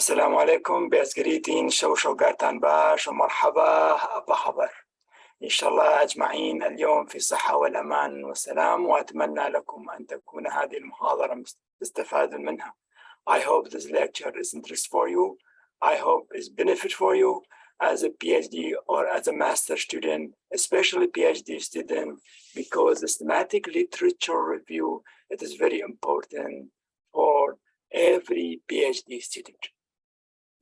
السلام عليكم بأسقريتين شو قارتان باش ومرحبا أبا خبر. إن شاء الله أجمعين اليوم في صحة والأمان والسلام، وأتمنى لكم أن تكون هذه المحاضرة تستفادون منها. I hope this lecture is interesting for you. I hope it's benefit for you as a PhD or as a master student, especially PhD student, because systematic literature review, it is very important for every PhD student.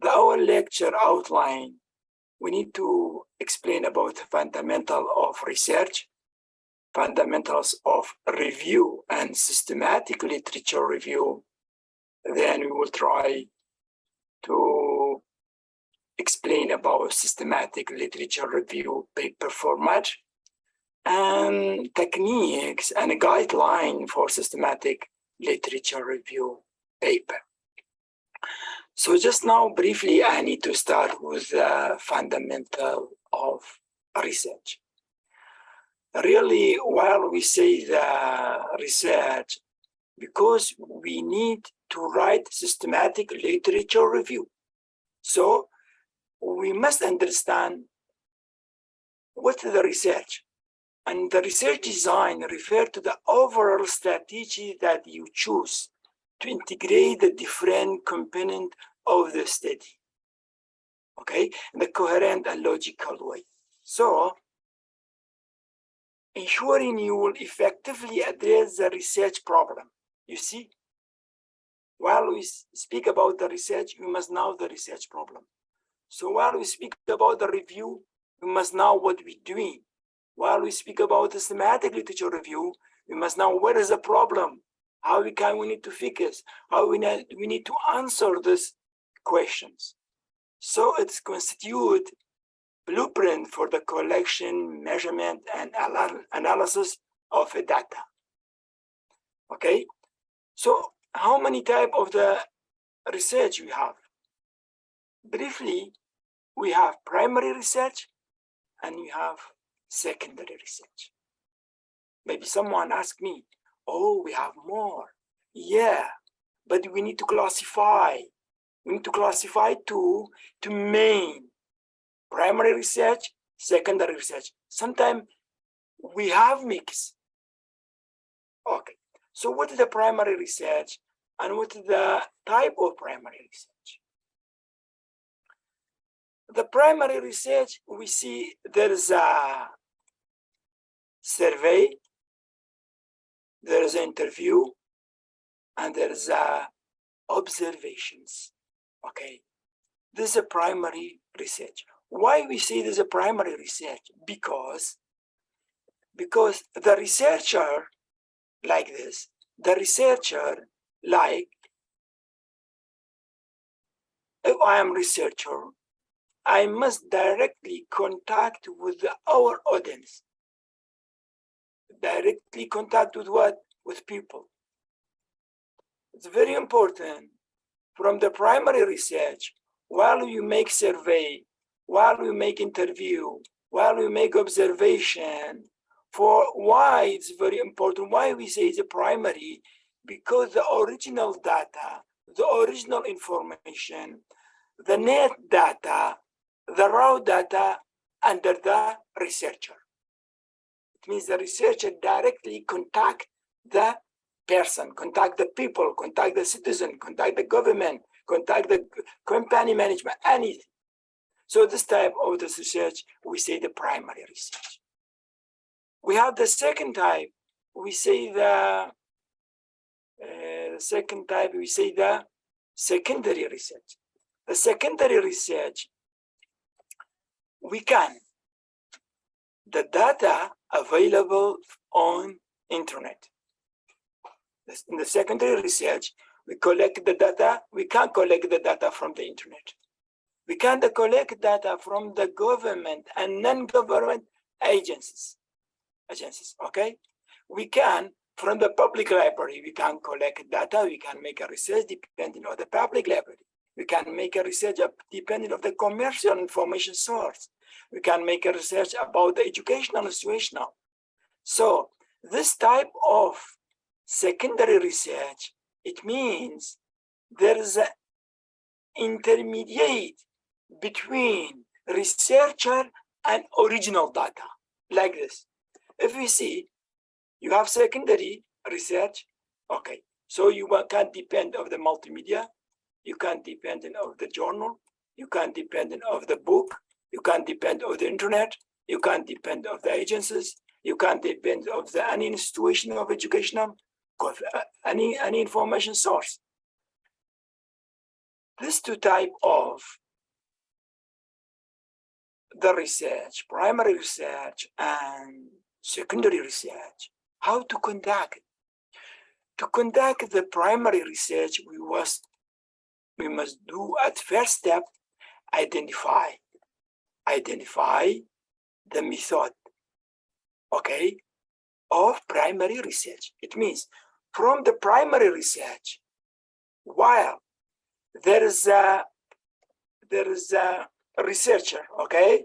Our lecture outline, we need to explain about the fundamental of research, fundamentals of review and systematic literature review. Then we will try to explain about systematic literature review paper format and techniques and a guideline for systematic literature review paper. So just now, briefly, I need to start with the fundamental of research. Really, while we say the research, because we need to write systematic literature review. So we must understand what is the research. And the research design refers to the overall strategy that you choose to integrate the different components of the study, okay, in a coherent and logical way. So, ensuring you will effectively address the research problem. You see, while we speak about the research, we must know the research problem. So while we speak about the review, we must know what we're doing. While we speak about the systematic literature review, we must know what is the problem, how we need to fix, how we need to answer these questions. So it's constitute blueprint for the collection, measurement, and analysis of the data. Okay, so how many types of the research we have? Briefly, we have primary research and we have secondary research. Maybe someone asked me, oh, we have more. Yeah, but we need to classify. We need to classify to main primary research, secondary research. Sometimes we have mix. Okay, so what is the primary research and what is the type of primary research? The primary research, we see there is a survey, there is an interview, and there is a observations. Okay, this is a primary research. Why we say this is a primary research? Because the researcher like this, the researcher like, if I am researcher, I must directly contact with our audience. Directly contact with what? With people. It's very important from the primary research, while you make survey, while we make interview, while we make observation, for why it's very important, why we say it's a primary, because the original data, the original information, the net data, the raw data under the researcher. It means the researcher directly contact the person, contact the people, contact the citizen, contact the government, contact the company management, anything. So this type of the research, we say the primary research. We have the second type, we say the secondary research. The secondary research, we can, the data available on internet. In the secondary research, we collect the data, we can collect the data from the internet. We can collect data from the government and non-government agencies, okay? We can, from the public library, we can collect data, we can make a research depending on the public library. We can make a research depending on the commercial information source. We can make a research about the educational situation. So this type of secondary research, it means there is intermediate between researcher and original data, like this. If we see, you have secondary research, okay, so you can't depend on the multimedia, you can't depend on the journal, you can't depend on the book, you can't depend on the internet, you can't depend on the agencies, you can't depend on any institution of educational, any information source. These two types of the research, primary research and secondary research, how to conduct it. To conduct the primary research, we must do at first step, identify the method, okay, of primary research. It means from the primary research, while there is a researcher, okay,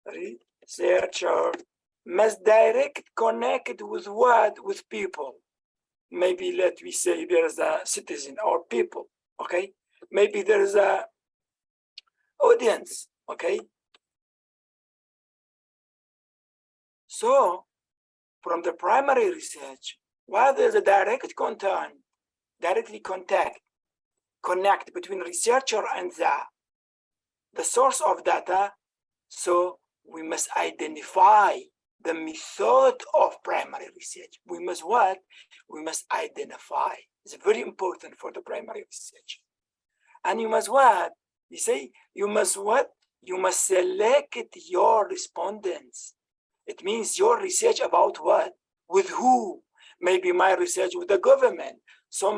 researcher must direct connect with what? With people. Maybe let me say there's a citizen or people, okay? Maybe there's a audience, okay? So from the primary research, while there's a direct contact, connect between researcher and the source of data, so we must identify the method of primary research. We must what? We must identify. It's very important for the primary research. And you must what? You say, you must what? You must select your respondents. It means your research about what? With who? Maybe my research with the government. So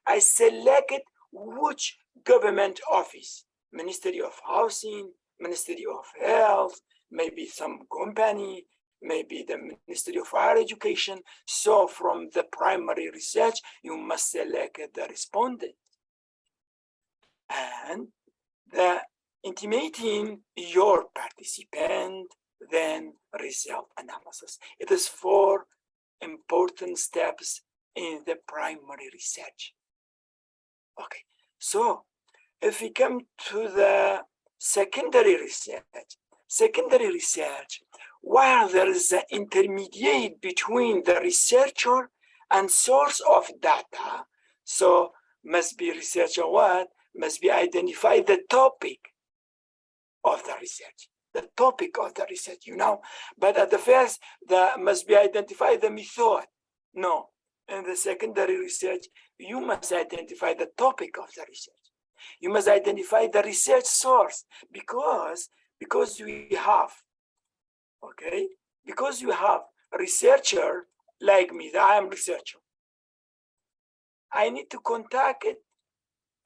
I select which government office? Ministry of Housing, Ministry of Health, maybe some company, maybe the Ministry of Higher Education. So from the primary research, you must select the respondent. And the intimating your participant, then result analysis. It is 4 important steps in the primary research. Okay, so if we come to the secondary research, while there is an intermediate between the researcher and source of data, so must be researcher what? Must be identify the topic of the research. The topic of the research, you know, but at the first, must be identify the method. No, in the secondary research, you must identify the topic of the research. You must identify the research source because we have, okay, because you have a researcher like me, I am researcher. I need to contact it.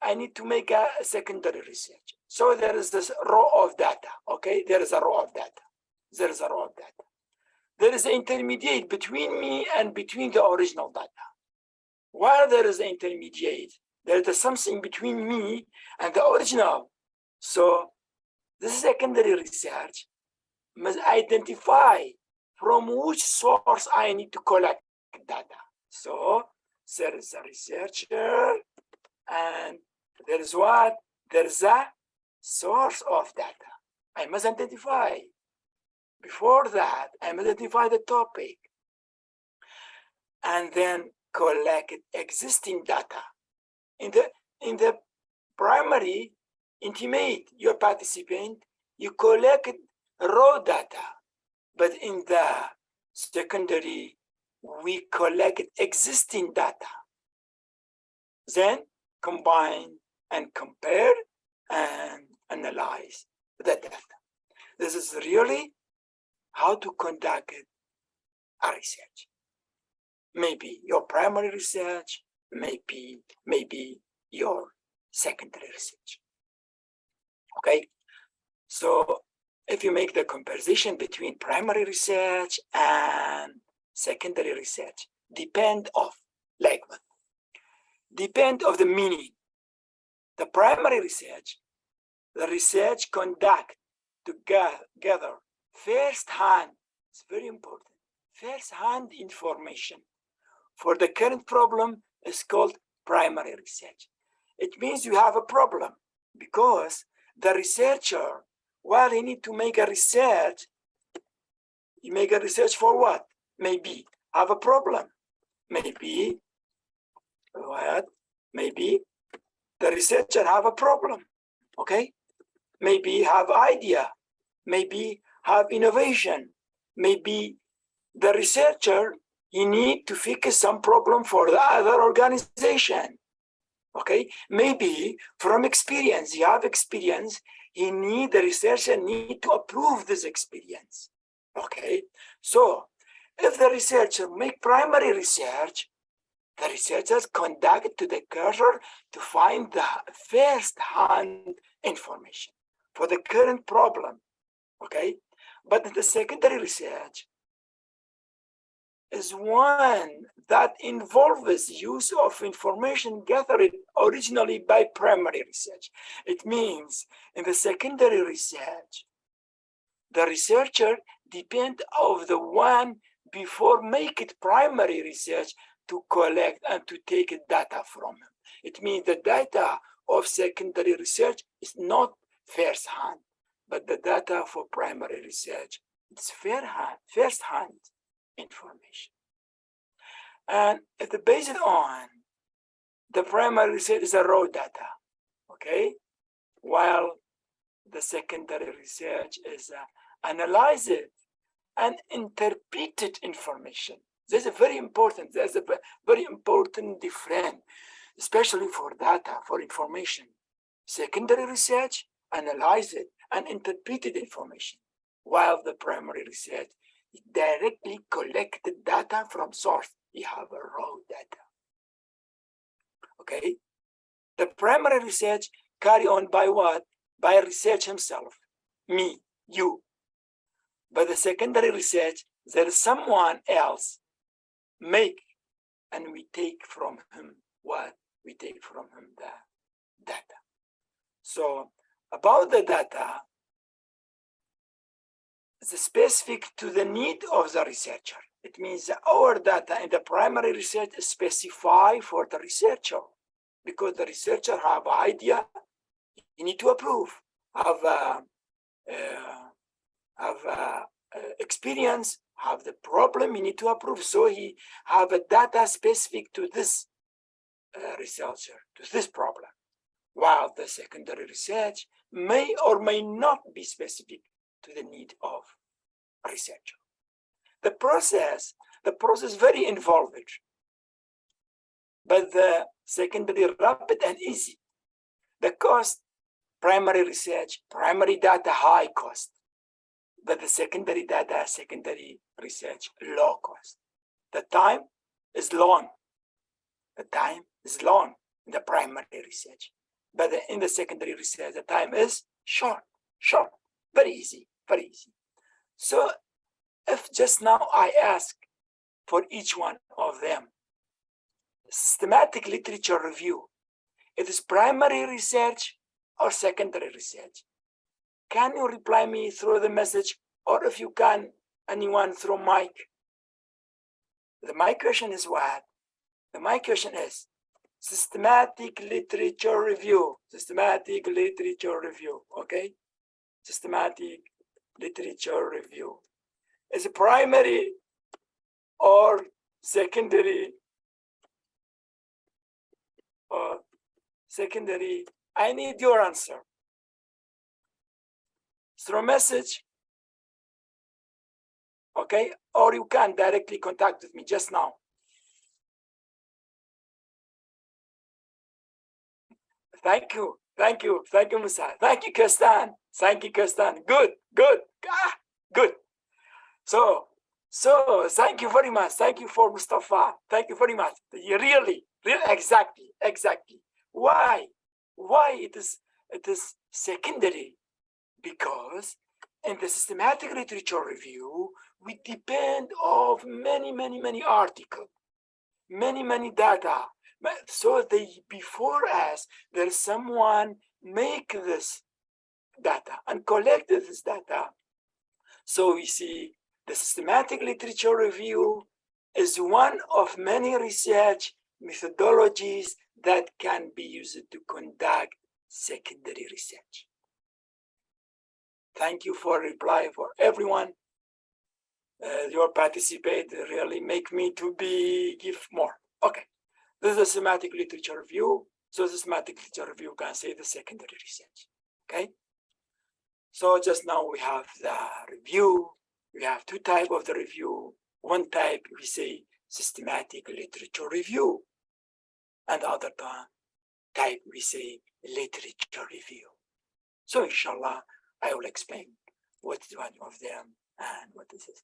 I need to make a secondary research. So there is this row of data, okay? There is a row of data. There is a row of data. There is an intermediate between me and between the original data. While there is an intermediate, there is something between me and the original. So this secondary research must identify from which source I need to collect data. So there is a researcher and there is what? There is a source of data. I must identify. Before that, I must identify the topic and then collect existing data. In the primary, intimate your participant, you collect raw data, but in the secondary, we collect existing data. Then combine and compare and analyze the data. This is really how to conduct a research. Maybe your primary research, maybe your secondary research. Okay, so if you make the comparison between primary research and secondary research, depend of the meaning. The primary research, the research conduct together first-hand, it's very important, first-hand information for the current problem is called primary research. it means you have a problem, because the researcher, while he need to make a research, you make a research for what? Maybe have a problem. Maybe what? Maybe the researcher have a problem, okay? Maybe have idea, maybe have innovation, maybe the researcher, he need to fix some problem for the other organization, okay? Maybe from experience, he have experience, the researcher need to approve this experience, okay? So if the researcher make primary research, the researchers conduct to the cursor to find the first-hand information for the current problem, okay? But the secondary research is one that involves use of information gathered originally by primary research. It means in the secondary research, the researcher depends on the one before make it primary research to collect and to take data from him. It means the data of secondary research is not first-hand, but the data for primary research is first-hand information. And it's based on the primary research is a raw data, okay? While the secondary research is analyzed and interpreted information. There's a very important difference, especially for data, for information. Secondary research analyzed and interpreted information, while the primary research directly collected data from source. You have a raw data, okay? The primary research carry on by what? By research himself, me, you. But the secondary research, there is someone else make, and we take from him what? We take from him the data. So about the data, it's specific to the need of the researcher. It means our data in the primary research is specified for the researcher, because the researcher have an idea, you need to approve, have experience, have the problem, you need to approve. So he have a data specific to this researcher, to this problem, while the secondary research may or may not be specific to the need of a researcher. The process very involved, but the secondary rapid and easy. The cost, primary research, primary data, high cost, but the secondary data, secondary research, low cost. The time is long. The time is long in the primary research, but in the secondary research, the time is short, very easy, very easy. So if just now I ask for each one of them, systematic literature review, it is primary research or secondary research? Can you reply me through the message, or if you can, anyone through mic? My question is what? My question is systematic literature review, systematic literature review, okay? Systematic literature review. Is it primary or secondary? Or secondary? I need your answer. Through message, okay? Or you can directly contact with me just now. Thank you, Musa. Thank you, Kestan. Good. Good. So thank you very much. Thank you for Mustafa. Thank you very much. Really, exactly. Why it is secondary? Because in the systematic literature review, we depend on many articles, many data. So before us, there's someone make this data and collect this data. So we see the systematic literature review is one of many research methodologies that can be used to conduct secondary research. Thank you for reply for everyone. Your participate really make me to give more. Okay, this is a systematic literature review. So the systematic literature review can say the secondary research. Okay. So just now we have the review. We have two types of the review. One type we say systematic literature review, and the other type we say literature review. So inshallah, I will explain what is one of them and what is it.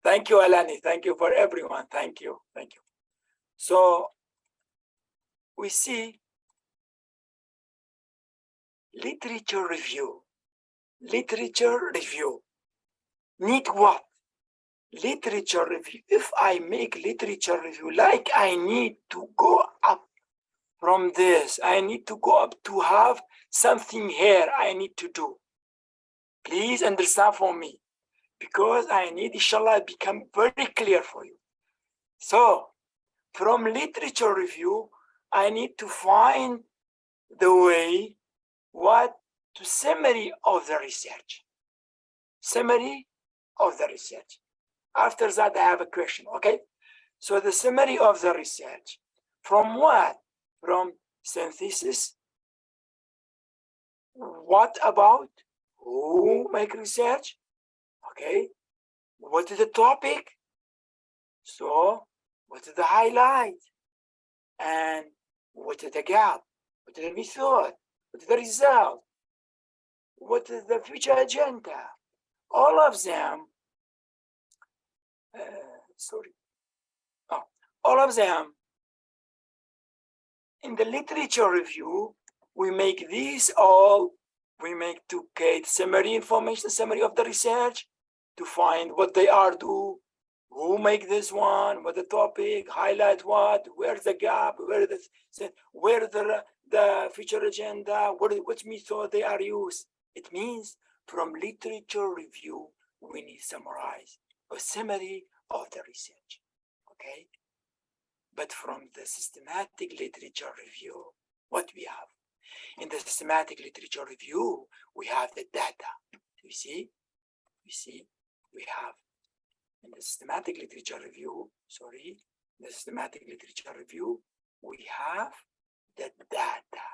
Thank you, Alani. Thank you for everyone. Thank you. Thank you. So we see literature review. Literature review. Need what? Literature review. If I make literature review, like I need to go up from this, I need to go up to have something here I need to do. Please understand for me, because I need, inshallah, become very clear for you. So from literature review, I need to find the way what to summary of the research. Summary of the research. After that, I have a question, okay? So the summary of the research, from what? From synthesis. What about? Who make research? Okay. What is the topic? So what is the highlight? And what is the gap? What is the method? What is the result? What is the future agenda? All of them, all of them in the literature review, we make these all, we make to get summary information, summary of the research, to find what they are do, who make this one, what the topic, highlight what, where's the gap, where the future agenda, what method they are used. It means from literature review, we need to summarize a summary of the research, okay? But from the systematic literature review, what we have? In the systematic literature review, we have the data. You see? We have in the systematic literature review, the systematic literature review, we have the data.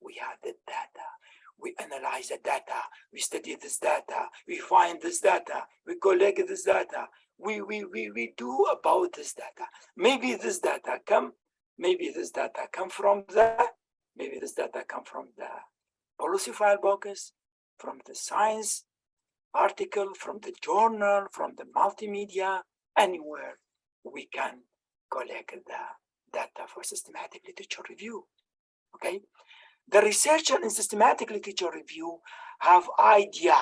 We have the data. We analyze the data. We study this data. We find this data. We collect this data. We do about this data. Maybe this data come from maybe this data come from the policy file box, from the science article, from the journal, from the multimedia, anywhere we can collect the data for systematic literature review, okay? The researcher in systematic literature review have idea,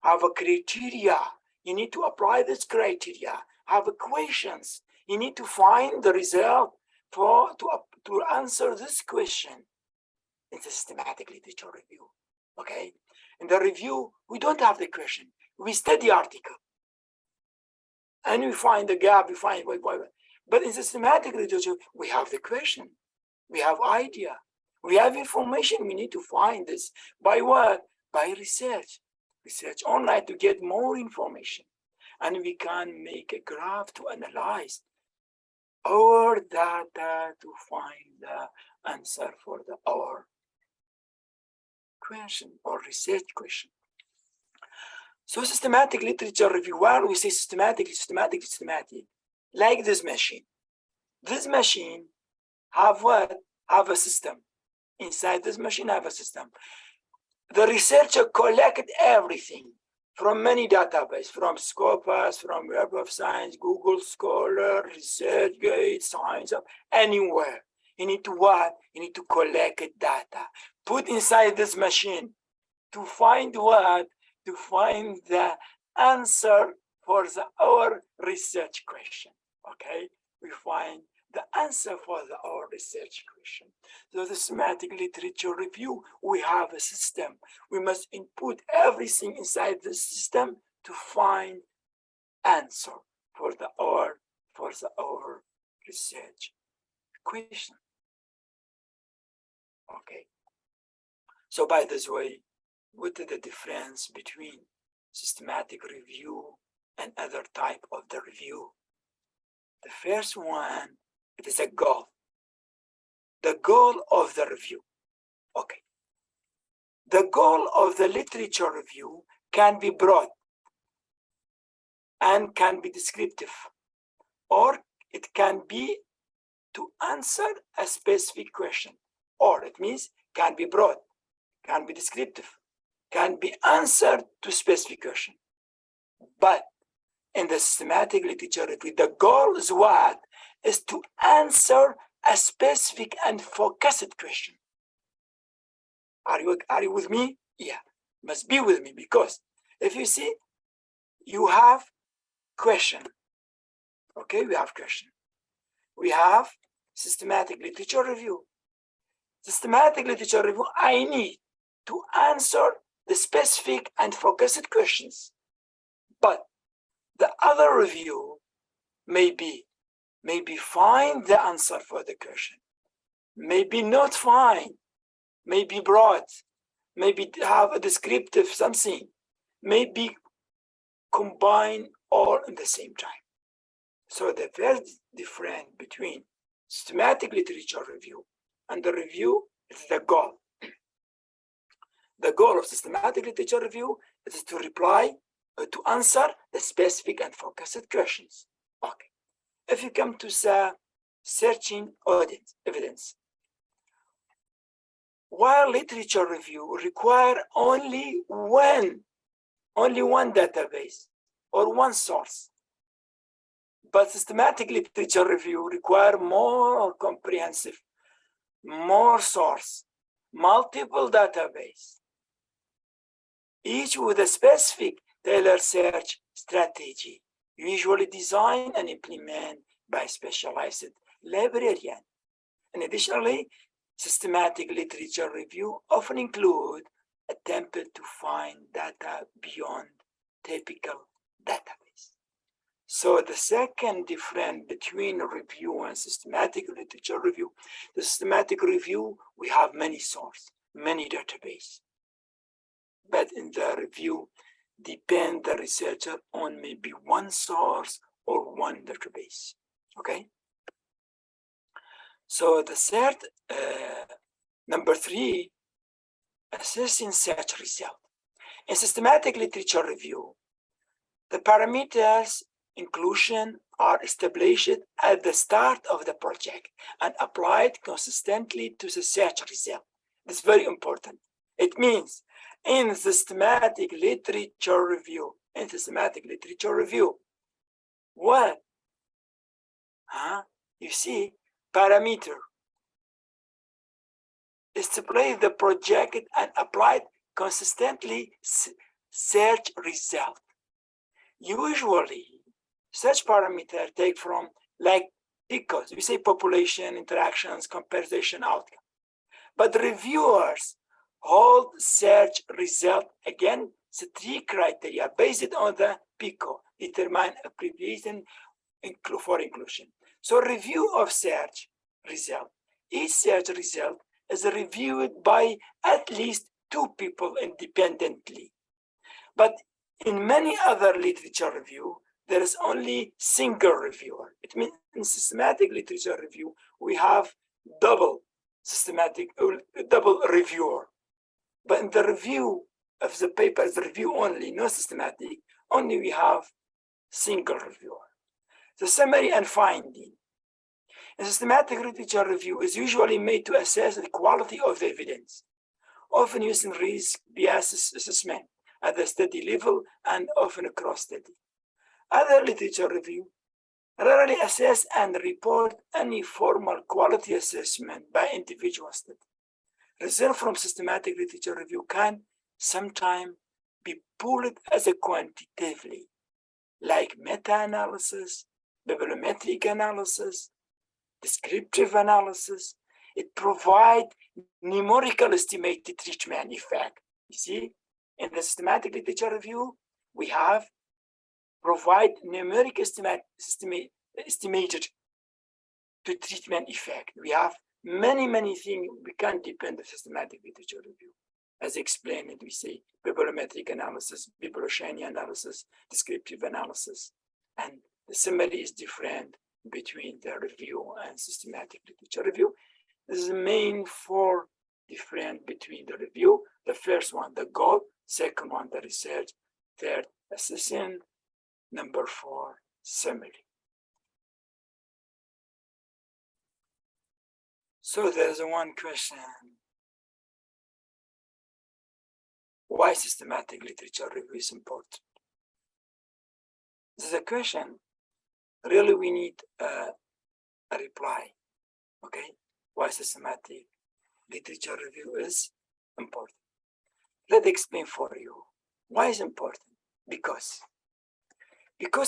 have a criteria. You need to apply this criteria, have equations. You need to find the result to answer this question in the systematic literature review, okay? In the review, we don't have the question. We study article. And we find the gap, we find whatever. But in systematic literature, we have the question. We have idea. We have information. We need to find this. By what? By research. Research online to get more information. And we can make a graph to analyze our data to find the answer for our question or research question. So systematic literature review, when we say systematic, like this machine. This machine have what? Have a system. Inside this machine have a system. The researcher collected everything from many databases, from Scopus, from Web of Science, Google Scholar, ResearchGate, Science, anywhere. You need to what? You need to collect data. Put inside this machine to find what? To find the answer for our research question, okay? We find the answer for our research question. So the systematic literature review, we have a system. We must input everything inside the system to find answer for our research question. Okay. So by this way, what is the difference between systematic review and other type of the review? The first one, it is a goal. The goal of the review. Okay. The goal of the literature review can be broad and can be descriptive, or it can be to answer a specific question, or it means can be broad, can be descriptive, can be answered to specific question. But in the systematic literature review, the goal is what? Is to answer a specific and focused question. Are you with me? Yeah, must be with me, because if you see, you have question. Okay, we have question. We have systematic literature review. Systematic literature review, I need to answer the specific and focused questions. But the other review maybe find the answer for the question, maybe not find, maybe broad, maybe have a descriptive something, maybe combine all at the same time. So the first difference between systematic literature review and the review is the goal. The goal of systematic literature review is to reply, to answer the specific and focused questions. Okay. If you come to the searching audience evidence, while literature review require only one database or one source, but systematic literature review require more comprehensive, more source, multiple database, each with a specific tailored search strategy, usually designed and implemented by specialized librarian. And additionally, systematic literature review often include attempted to find data beyond typical database. So the second difference between review and systematic literature review, the systematic review, we have many sources, many database. But in the review, depend the researcher on maybe one source or one database, okay? So the third, number 3, assessing search result. In systematic literature review, the parameters inclusion are established at the start of the project and applied consistently to the search result. It's very important. It means in systematic literature review, what? You see, parameter establish the project and applied consistently search result. Usually, such parameter take from like PICOs. We say population, interactions, comparison, outcome. But reviewers hold search result again the 3 criteria based on the PICO, determine abbreviation for inclusion. So review of search result. Each search result is reviewed by at least 2 people independently. But in many other literature review, there is only single reviewer. It means in systematic literature review, we have double reviewer. But in the review of the papers, review only, no systematic, only we have single reviewer. The summary and finding. A systematic literature review is usually made to assess the quality of the evidence, often using risk-based assessment at the study level and often cross-study. Other literature review rarely assess and report any formal quality assessment by individual study. Results from systematic literature review can sometimes be pulled as a quantitatively, like meta-analysis, bibliometric analysis, descriptive analysis. It provides numerical estimated treatment effect. You see, in the systematic literature review, we have provide numeric estimated to treatment effect. We have many things. We can't depend on systematic literature review. As explained, we say bibliometric analysis, biblioshiny analysis, descriptive analysis, and the summary is different between the review and systematic literature review. This is the main four different between the review. The first one, the goal. Second one, the research. Third, assessing. Number four, summary. So there's one question. Why systematic literature review is important? This is a question. Really, we need a reply. Okay, why systematic literature review is important? Let me explain for you. Why is important? Because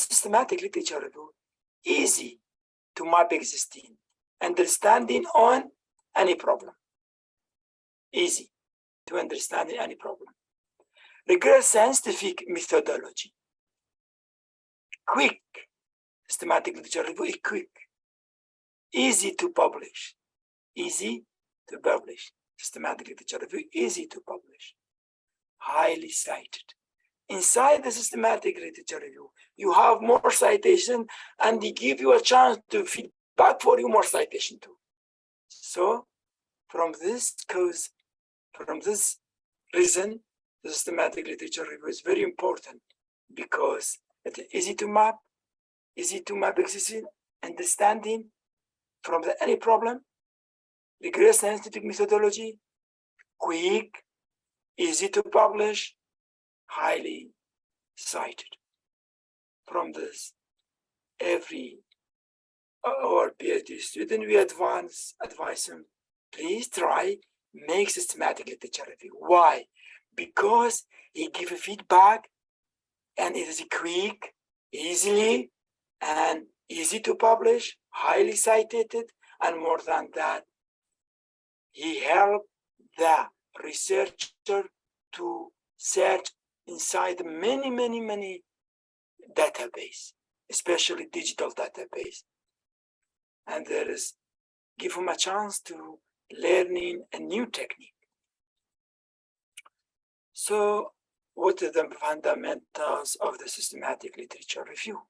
systematic literature review easy to map existing understanding on any problem. Easy to understand any problem. Rigorous scientific methodology. Quick. Systematic literature review is quick. Easy to publish. Easy to publish. Systematic literature review, easy to publish. Highly cited. Inside the systematic literature review, you have more citation and they give you a chance to feedback for you more citation too. So from this reason, the systematic literature review is very important because it is easy to map existing understanding from any problem, rigorous scientific methodology, quick, easy to publish, highly cited. From this, every our PhD student, we advise them, please try make systematic literature review. Why? Because he gives feedback and it is quick, easily, and easy to publish, highly cited, and more than that, he helped the researcher to search inside many database, especially digital database. And there is give him a chance to learning a new technique. So what are the fundamentals of the systematic literature review?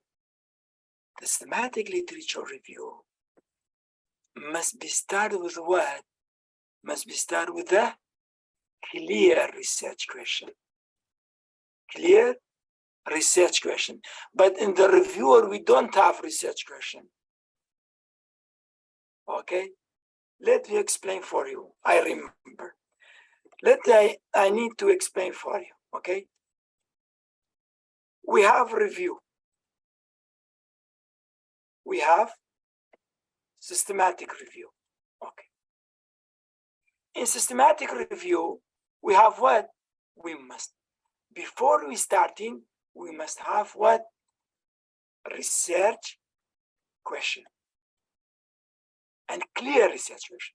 The systematic literature review must be started with what? Must be started with the clear research question. Clear research question. But in the reviewer, we don't have research question. Okay? Let me explain for you. I remember. I need to explain for you. Okay? We have review. We have systematic review. Okay. In systematic review, we have what? We must, before we starting, we must have what? Research question. And clear research question.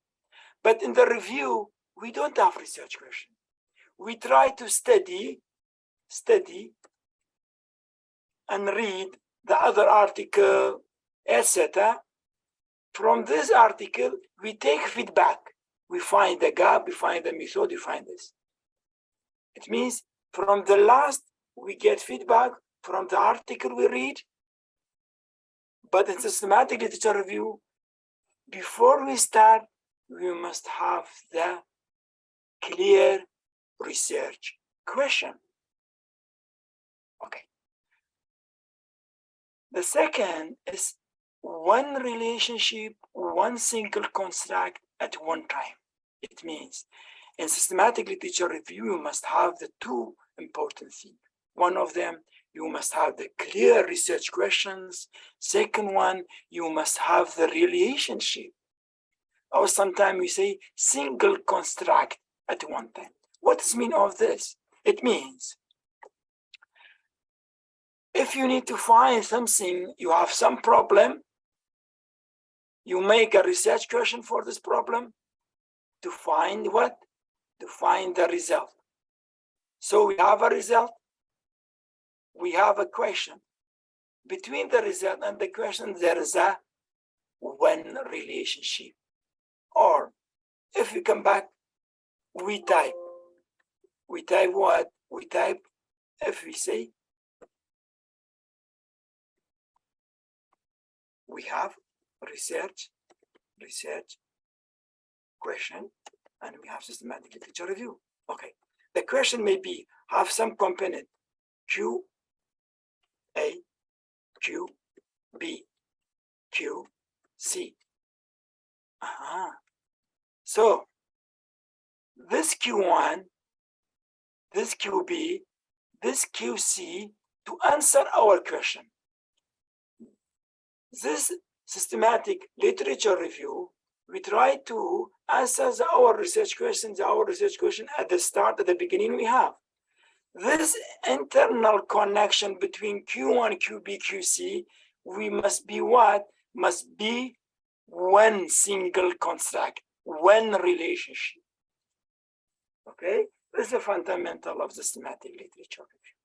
But in the review, we don't have research question. We try to study and read the other article, etc. From this article, we take feedback. We find the gap, we find the method, we find this. It means from the last, we get feedback from the article we read. But in systematic literature review, before we start, we must have the clear research question. Okay. The second is one relationship, one single construct at one time. It means in systematic literature review, you must have the two important things. One of them, you must have the clear research questions. Second one, you must have the relationship. Or sometimes we say single construct at one time. What does it mean of this? It means if you need to find something, you have some problem, you make a research question for this problem to find what? To find the result. So we have a result, we have a question. Between the result and the question, there is a one relationship. Or if we come back, we type what? We type, if we say, we have research question, and we have systematic literature review. Okay, the question may be, have some component Q, A, Q, B, Q, C. So this Q1, this QB, this QC to answer our question. This systematic literature review, we try to answer our research question at the start, at the beginning we have. This internal connection between Q1, QB, QC, we must be what? Must be one single construct, one relationship. Okay, this is the fundamental of systematic literature review.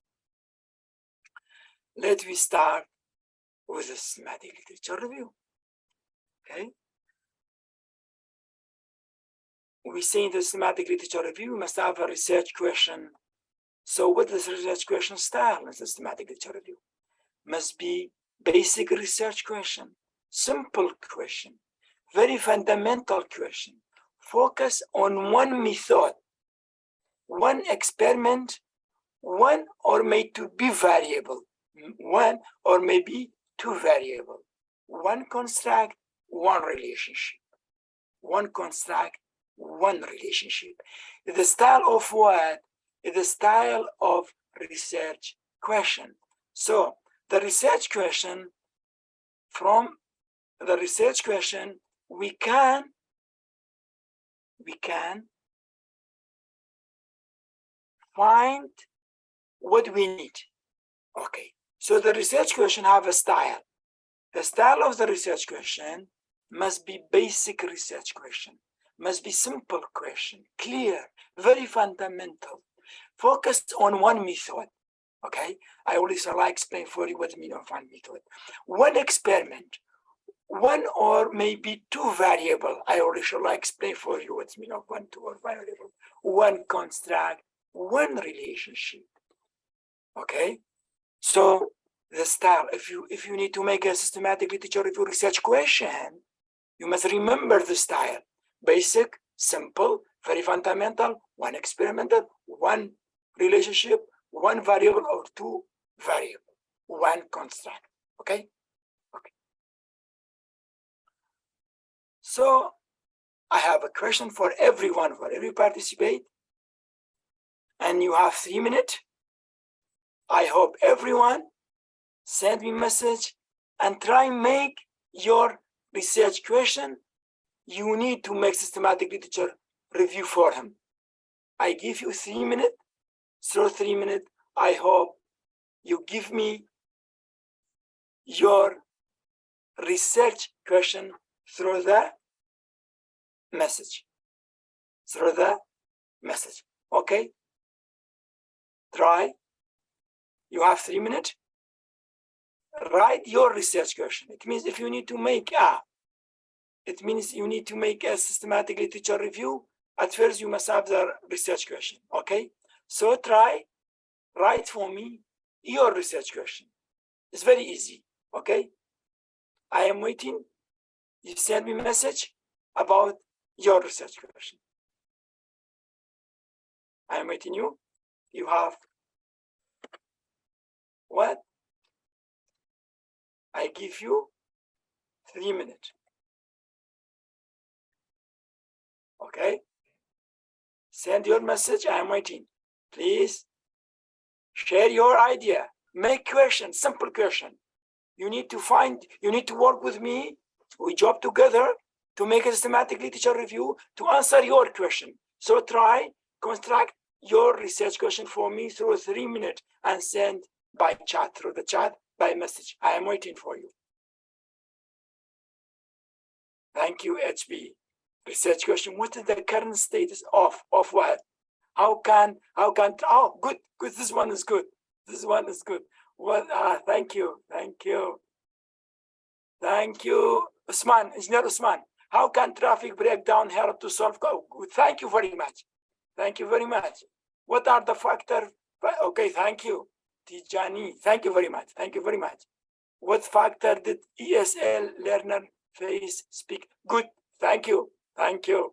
Let me start with the systematic literature review. Okay, we say in the systematic literature review, we must have a research question. So what is the research question style in systematic literature review? Must be basic research question, simple question, very fundamental question, focus on one method, one experiment, one or may to be variable, one or maybe two variable, one construct, one relationship, one construct, one relationship. The style of what? The style of research question. So the research question, from the research question, we can find what we need. Okay, so the research question have a style. The style of the research question must be basic research question, must be simple question, clear, very fundamental, focused on one method. Okay, I always like explain for you what the meaning of one method. One experiment, one or maybe two variable. I always like explain for you what the meaning of one, two, or variable. One construct, one relationship. Okay, so the style, if you need to make a systematic literature review research question, you must remember the style: basic, simple, very fundamental, one experimental, one relationship, one variable or two variable, one construct. Okay. So I have a question for everyone, for every participate, and you have 3 minutes. I hope everyone send me message and try make your research question. You need to make systematic literature review for him. I give you 3 minutes. So 3 minutes, I hope you give me your research question through the message. Okay? Try. You have 3 minutes. Write your research question. It means if you need to make a systematic literature review, at first you must have the research question. Okay? So write for me your research question. It's very easy. Okay? I am waiting. You send me a message about your research question. I am waiting you. You have what? I give you 3 minutes. Okay? Send your message. I am waiting. Please share your idea. Make question, simple question. You need to work with me. We job together to make a systematic literature review to answer your question. So try, construct your research question for me through 3 minutes and send by chat, through the chat, by message. I am waiting for you. Thank you, HB. Research question: what is the current status of what? How can, oh, good, this one is good. What, thank you. Usman, Engineer Usman, how can traffic break down here to solve? Thank you very much. Thank you very much. What are the factors? Okay, thank you. Tijani, thank you very much. Thank you very much. What factor did ESL learner face speak? Good, thank you. Thank you.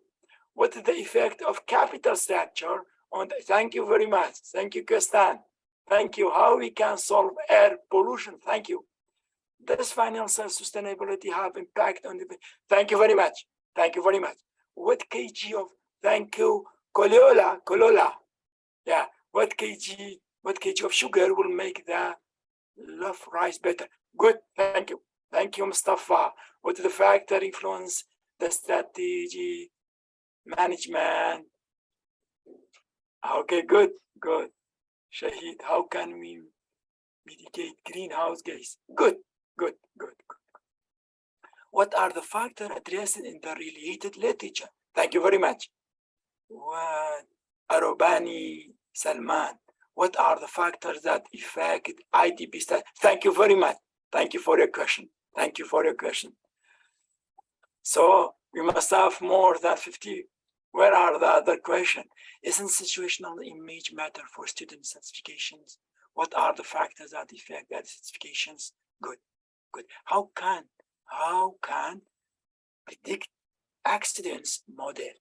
What is the effect of capital structure on the, thank you very much. Thank you, Kestan. Thank you. How we can solve air pollution? Thank you. Does financial sustainability have impact on the, thank you very much. Thank you very much. What kg of, thank you, Kolola. Yeah, what kg of sugar will make the loaf rice better? Good, thank you. Thank you, Mustafa. What is the factor influence the strategy management? Okay, good. Shahid, how can we mitigate greenhouse gas? Good. What are the factors addressed in the related literature? Thank you very much. What Arobani Salman, what are the factors that affect IDP status? Thank you very much. Thank you for your question. So we must have more than 50. Where are the other questions? Isn't situational image matter for student certifications? What are the factors that affect that certifications? Good. How can predict accidents model?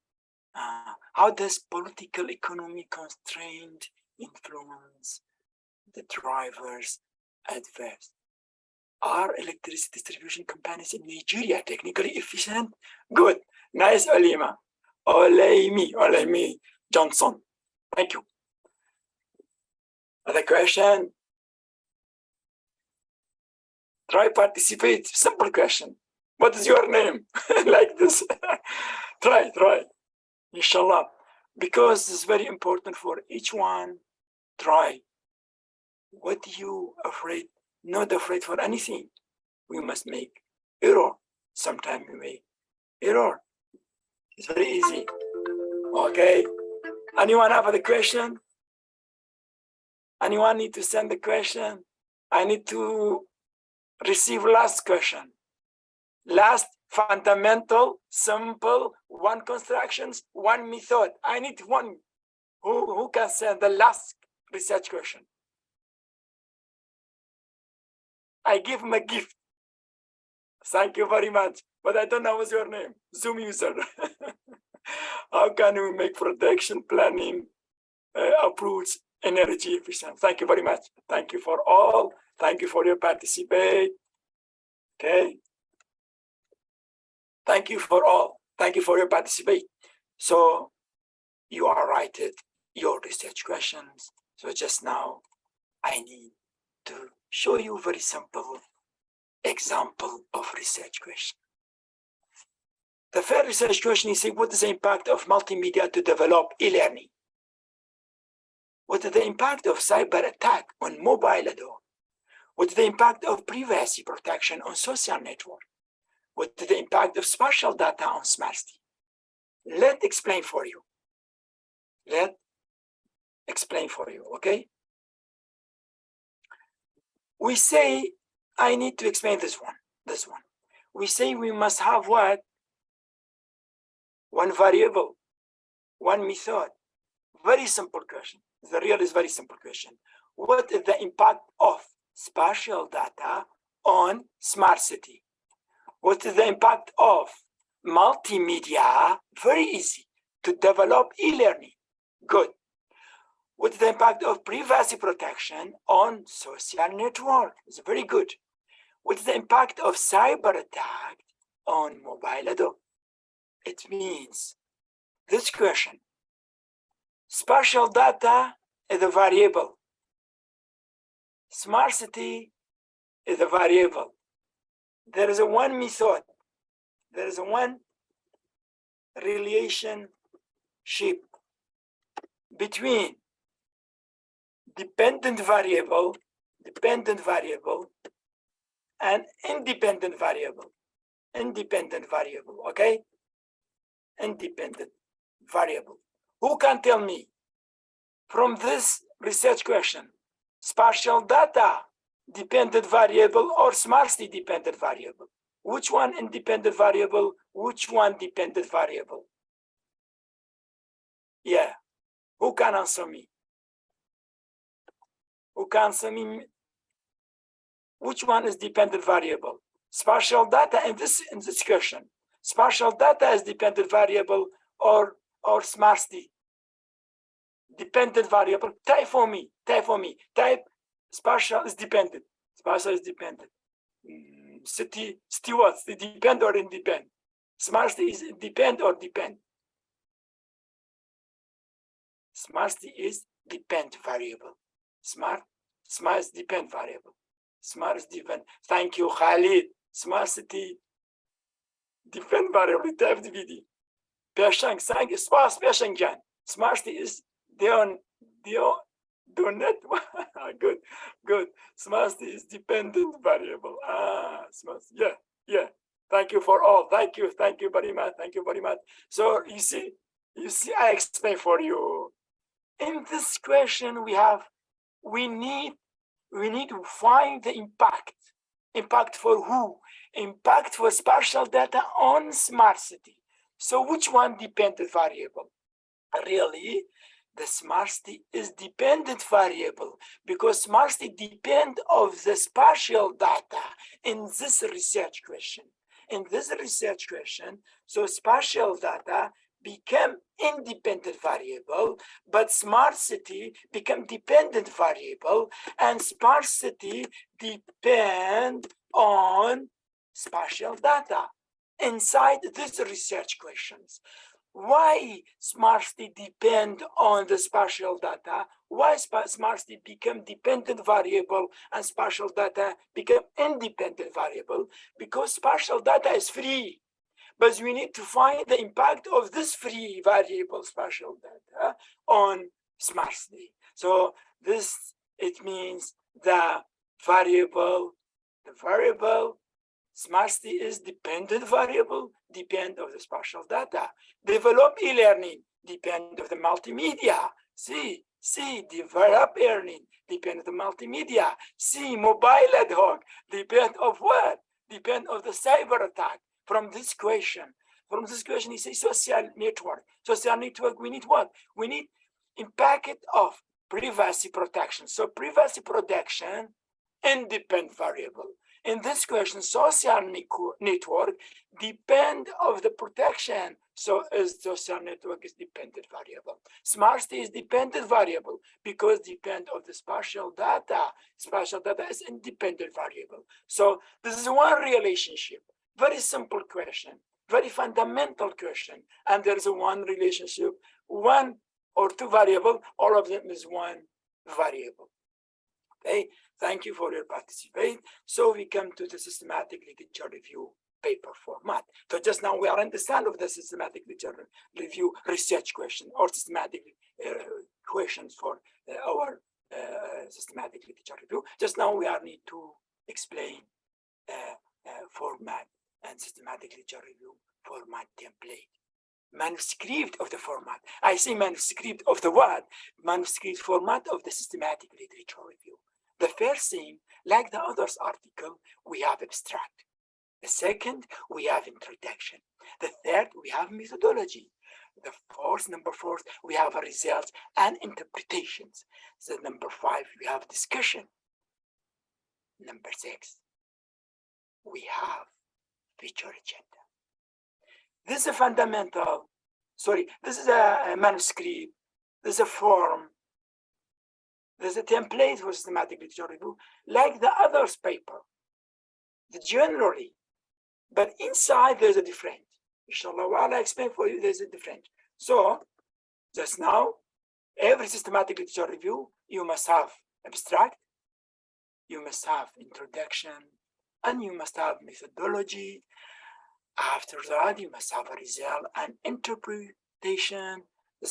How does political economy constraint influence the drivers adverse? Are electricity distribution companies in Nigeria technically efficient? Good. Nice, Oleimi Johnson. Thank you. Other question? Try participate. Simple question. What is your name? Like this. Try. Inshallah. Because it's very important for each one. Try. What you afraid? Not afraid for anything. We must make error. Sometimes we make error. It's very easy. Okay. Anyone have a question? Anyone need to send the question? I need to receive last question. Last fundamental, simple, one constructions, one method. I need one. Who can send the last research question? I give him a gift. Thank you very much. But I don't know what's your name. Zoom user. How can we make protection planning approach energy efficient? Thank you very much. Thank you for all. Thank you for your participate. Okay. Thank you for all. Thank you for your participate. So you are writing your research questions. So just now I need to show you very simple example of research question. The first research question is saying, what is the impact of multimedia to develop e-learning? What is the impact of cyber attack on mobile adult? What is the impact of privacy protection on social network? What is the impact of spatial data on smart city? Let's explain for you. Okay? We say, I need to explain this one. We say we must have what? One variable, one method. Very simple question. The real is very simple question. What is the impact of spatial data on smart city? What is the impact of multimedia? Very easy to develop e-learning. Good. What is the impact of privacy protection on social network? It's very good. What is the impact of cyber attack on mobile adult? It means this question, spatial data is a variable. Smart city is a variable. There is a one method. There is a one relationship between dependent variable and independent variable, okay? Independent variable. Who can tell me from this research question, spatial data dependent variable or smart city dependent variable? Which one independent variable? Which one dependent variable? Yeah, who can answer me? Who can answer me? Which one is dependent variable? Spatial data in this question. Spatial data is dependent variable or sparsity? Dependent variable. Type for me. Type spatial is dependent. Spatial is dependent. City what? Depend or independent? Sparsity is depend or depend? Sparsity is depend variable. Smart is depend variable. Smart is depend. Thank you, Khalid. Sparsity depend variable. Type DVD. Pershang sang sparse Pershang Jan. Sparsity is don't good. Sparsity is dependent variable. Sparsity. Yeah. Thank you for all. Thank you very much. So you see, I explain for you. In this question, we need to find the impact. Impact for who? Impact for spatial data on smart city. So which one dependent variable? Really, the sparsity is dependent variable because sparsity depend of the spatial data in this research question. So spatial data become independent variable, but smart city become dependent variable, and sparsity depend on spatial data inside these research questions. Why sparsity depend on the spatial data? Why sparsity become dependent variable and spatial data become independent variable? Because spatial data is free, but we need to find the impact of this free variable spatial data on sparsity. So it means the variable sparsity is dependent variable, depend of the spatial data. Develop e-learning, depend of the multimedia. See, develop e-learning, depend of the multimedia. See, mobile ad hoc, depend of what? Depend of the cyber attack. From this question, you say social network. Social network, we need what? We need impact of privacy protection. So privacy protection, independent variable. In this question, social network depend of the protection. So social network is dependent variable. Sparsity is dependent variable because depend of the spatial data. Spatial data is independent variable. So this is one relationship. Very simple question, very fundamental question. And there's one relationship, one or two variable, all of them is one variable. Okay, thank you for your participation. So we come to the systematic literature review paper format. So just now we are understanding of the systematic literature review research question or systematic questions for our systematic literature review. Just now we are need to explain format and systematic literature review format template. Manuscript of the format. I say manuscript of the what? Manuscript format of the systematic literature review. The first thing, like the others article, we have abstract. The second, we have introduction. The third, we have methodology. The fourth, number four, we have results and interpretations. So number 5, we have discussion. Number 6, we have feature agenda. This is a fundamental, this is a manuscript, this is a form, there's a template for systematic literature review, like the others paper, generally, but inside there's a different. Inshallah, while I explain for you, there's a different. So, just now, every systematic literature review, you must have abstract, you must have introduction, and you must have methodology. After that, you must have a result and interpretation.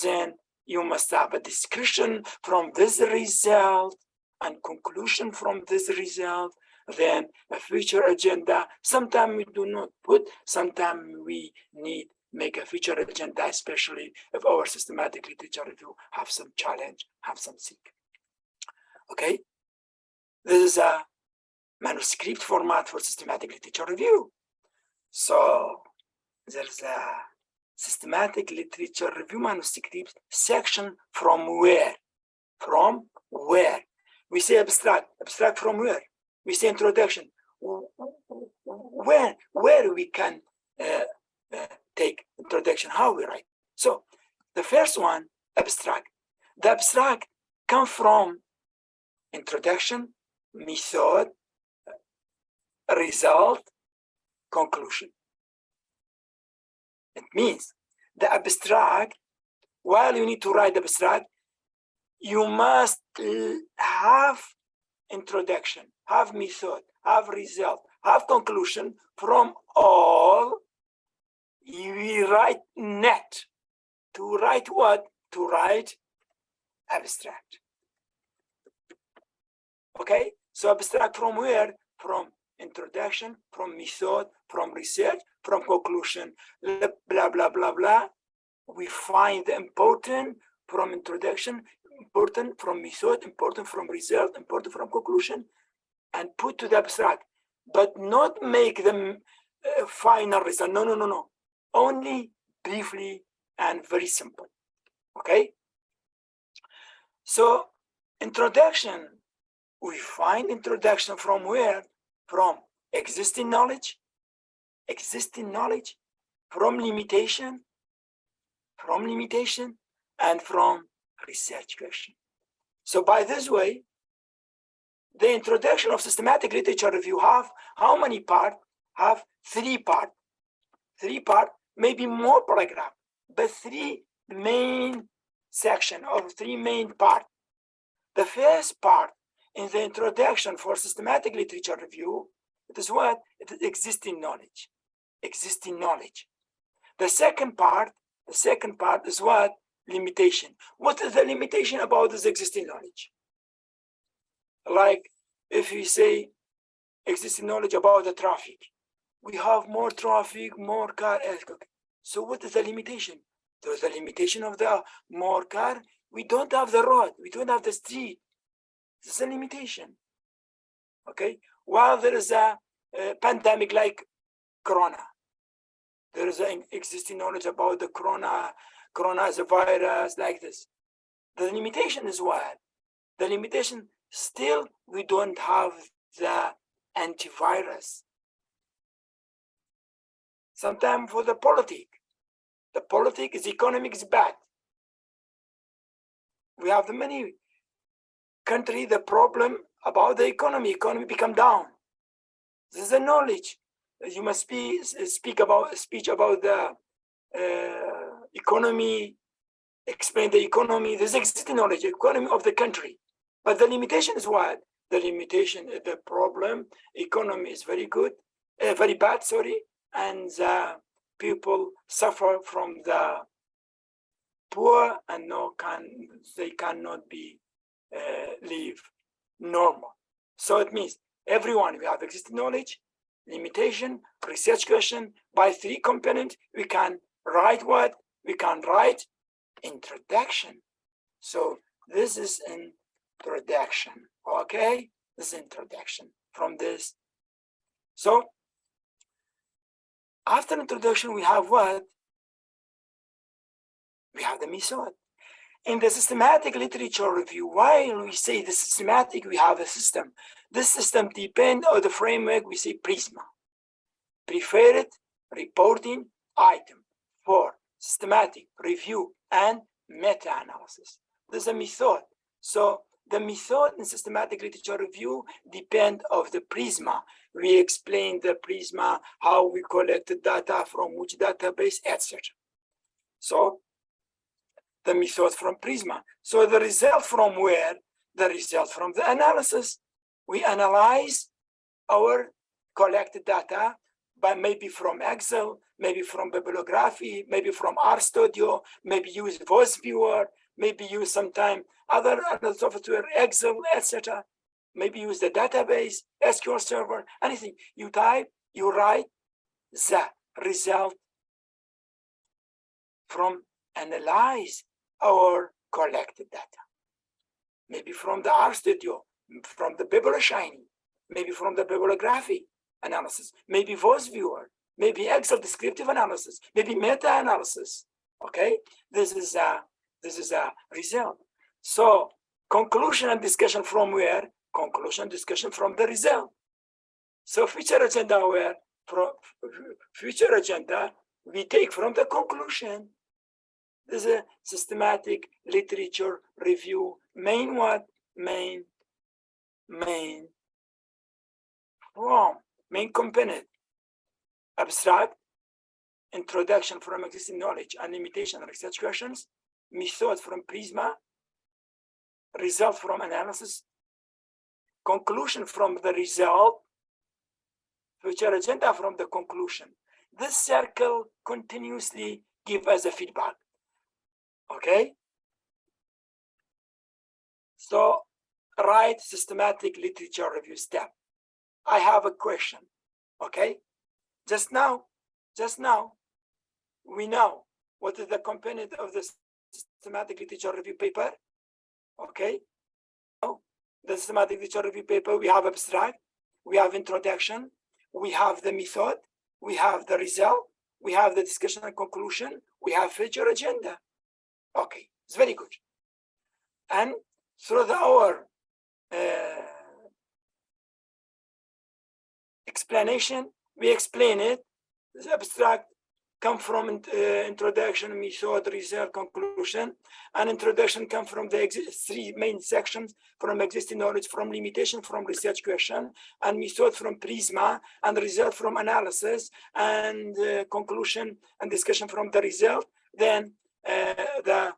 Then you must have a discussion from this result and conclusion from this result. Then a future agenda. Sometimes we do not put, sometimes we need make a future agenda, especially if our systematic literature review have some challenge, have something. Okay, this is a manuscript format for systematic literature review. So there's a systematic literature review manuscript section from where? From where? We say abstract. Abstract from where? We say introduction. Where we can take introduction, how we write. So the first one, abstract. The abstract come from introduction, method, result, conclusion. It means the abstract, while you need to write the abstract, you must have introduction, have method, have result, have conclusion from all. We write net. To write what? To write abstract. Okay, so abstract from where? From introduction, from method, from research, from conclusion, blah, blah, blah, blah. We find the important from introduction, important from method, important from result, important from conclusion, and put to the abstract, but not make them final result. No, no, no, no. Only briefly and very simple. Okay? So introduction, we find introduction from where? From existing knowledge, from limitation, and from research question. So by this way, the introduction of systematic literature review have how many parts? Have 3 parts. 3 parts, maybe more paragraph, but 3 main section or 3 main parts. The first part in the introduction for systematic literature review, it is what? It is existing knowledge. The second part is what? Limitation. What is the limitation about this existing knowledge? Like if you say existing knowledge about the traffic, we have more traffic, more car. So what is the limitation? There's the limitation of the more car. We don't have the road. We don't have the street. This is a limitation. Okay. While there is a pandemic like Corona, there is an existing knowledge about the Corona is a virus like this. The limitation is what? The limitation still we don't have the antivirus. Sometimes for the politics, economic is bad. We have the many country, the problem about the economy become down. This is the knowledge. You must speech about the economy, explain the economy. This is existing knowledge, economy of the country. But the limitation is what? The limitation, the problem, economy is very good, very bad, sorry, and the people suffer from the poor and they cannot be live normal. So it means everyone, we have existing knowledge, limitation, research question. By 3 components, we can write what? We can write introduction. So this is introduction, okay? This is introduction from this. So after introduction, we have what? We have the method. In the systematic literature review, while we say the systematic, we have a system. This system depends on the framework, we say PRISMA. Preferred reporting item for systematic review and meta-analysis. There's a method. So the method in systematic literature review depend of the PRISMA. We explain the PRISMA, how we collect the data, from which database, etc. So the method from PRISMA. So the result from where? The result from the analysis. We analyze our collected data, but maybe from Excel, maybe from bibliography, maybe from RStudio, maybe use Voice Viewer, maybe use sometime other software, Excel, etc. Maybe use the database, SQL Server, anything. You type, you write the result from analyze our collected data. Maybe from the RStudio, from the BiblioShiny, maybe from the bibliography analysis, maybe Voice Viewer, maybe Excel descriptive analysis, maybe meta-analysis. Okay, this is a result. So conclusion and discussion from where? Conclusion discussion from the result. So future agenda where? Future agenda we take from the conclusion. This is a systematic literature review. Main what? Main component. Abstract, introduction from existing knowledge and limitation research questions, method from Prisma, result from analysis, conclusion from the result, future agenda from the conclusion. This circle continuously gives us a feedback. Okay? So write systematic literature review step. I have a question. Okay? Just now, we know what is the component of the systematic literature review paper. Okay? Now, the systematic literature review paper, we have abstract, we have introduction, we have the method, we have the result, we have the discussion and conclusion, we have future agenda. Okay, it's very good. And through our explanation, we explain it. The abstract come from introduction, method, result, conclusion. And introduction come from the three main sections: from existing knowledge, from limitation, from research question, and method from Prisma, and result from analysis, and conclusion and discussion from the result. Then the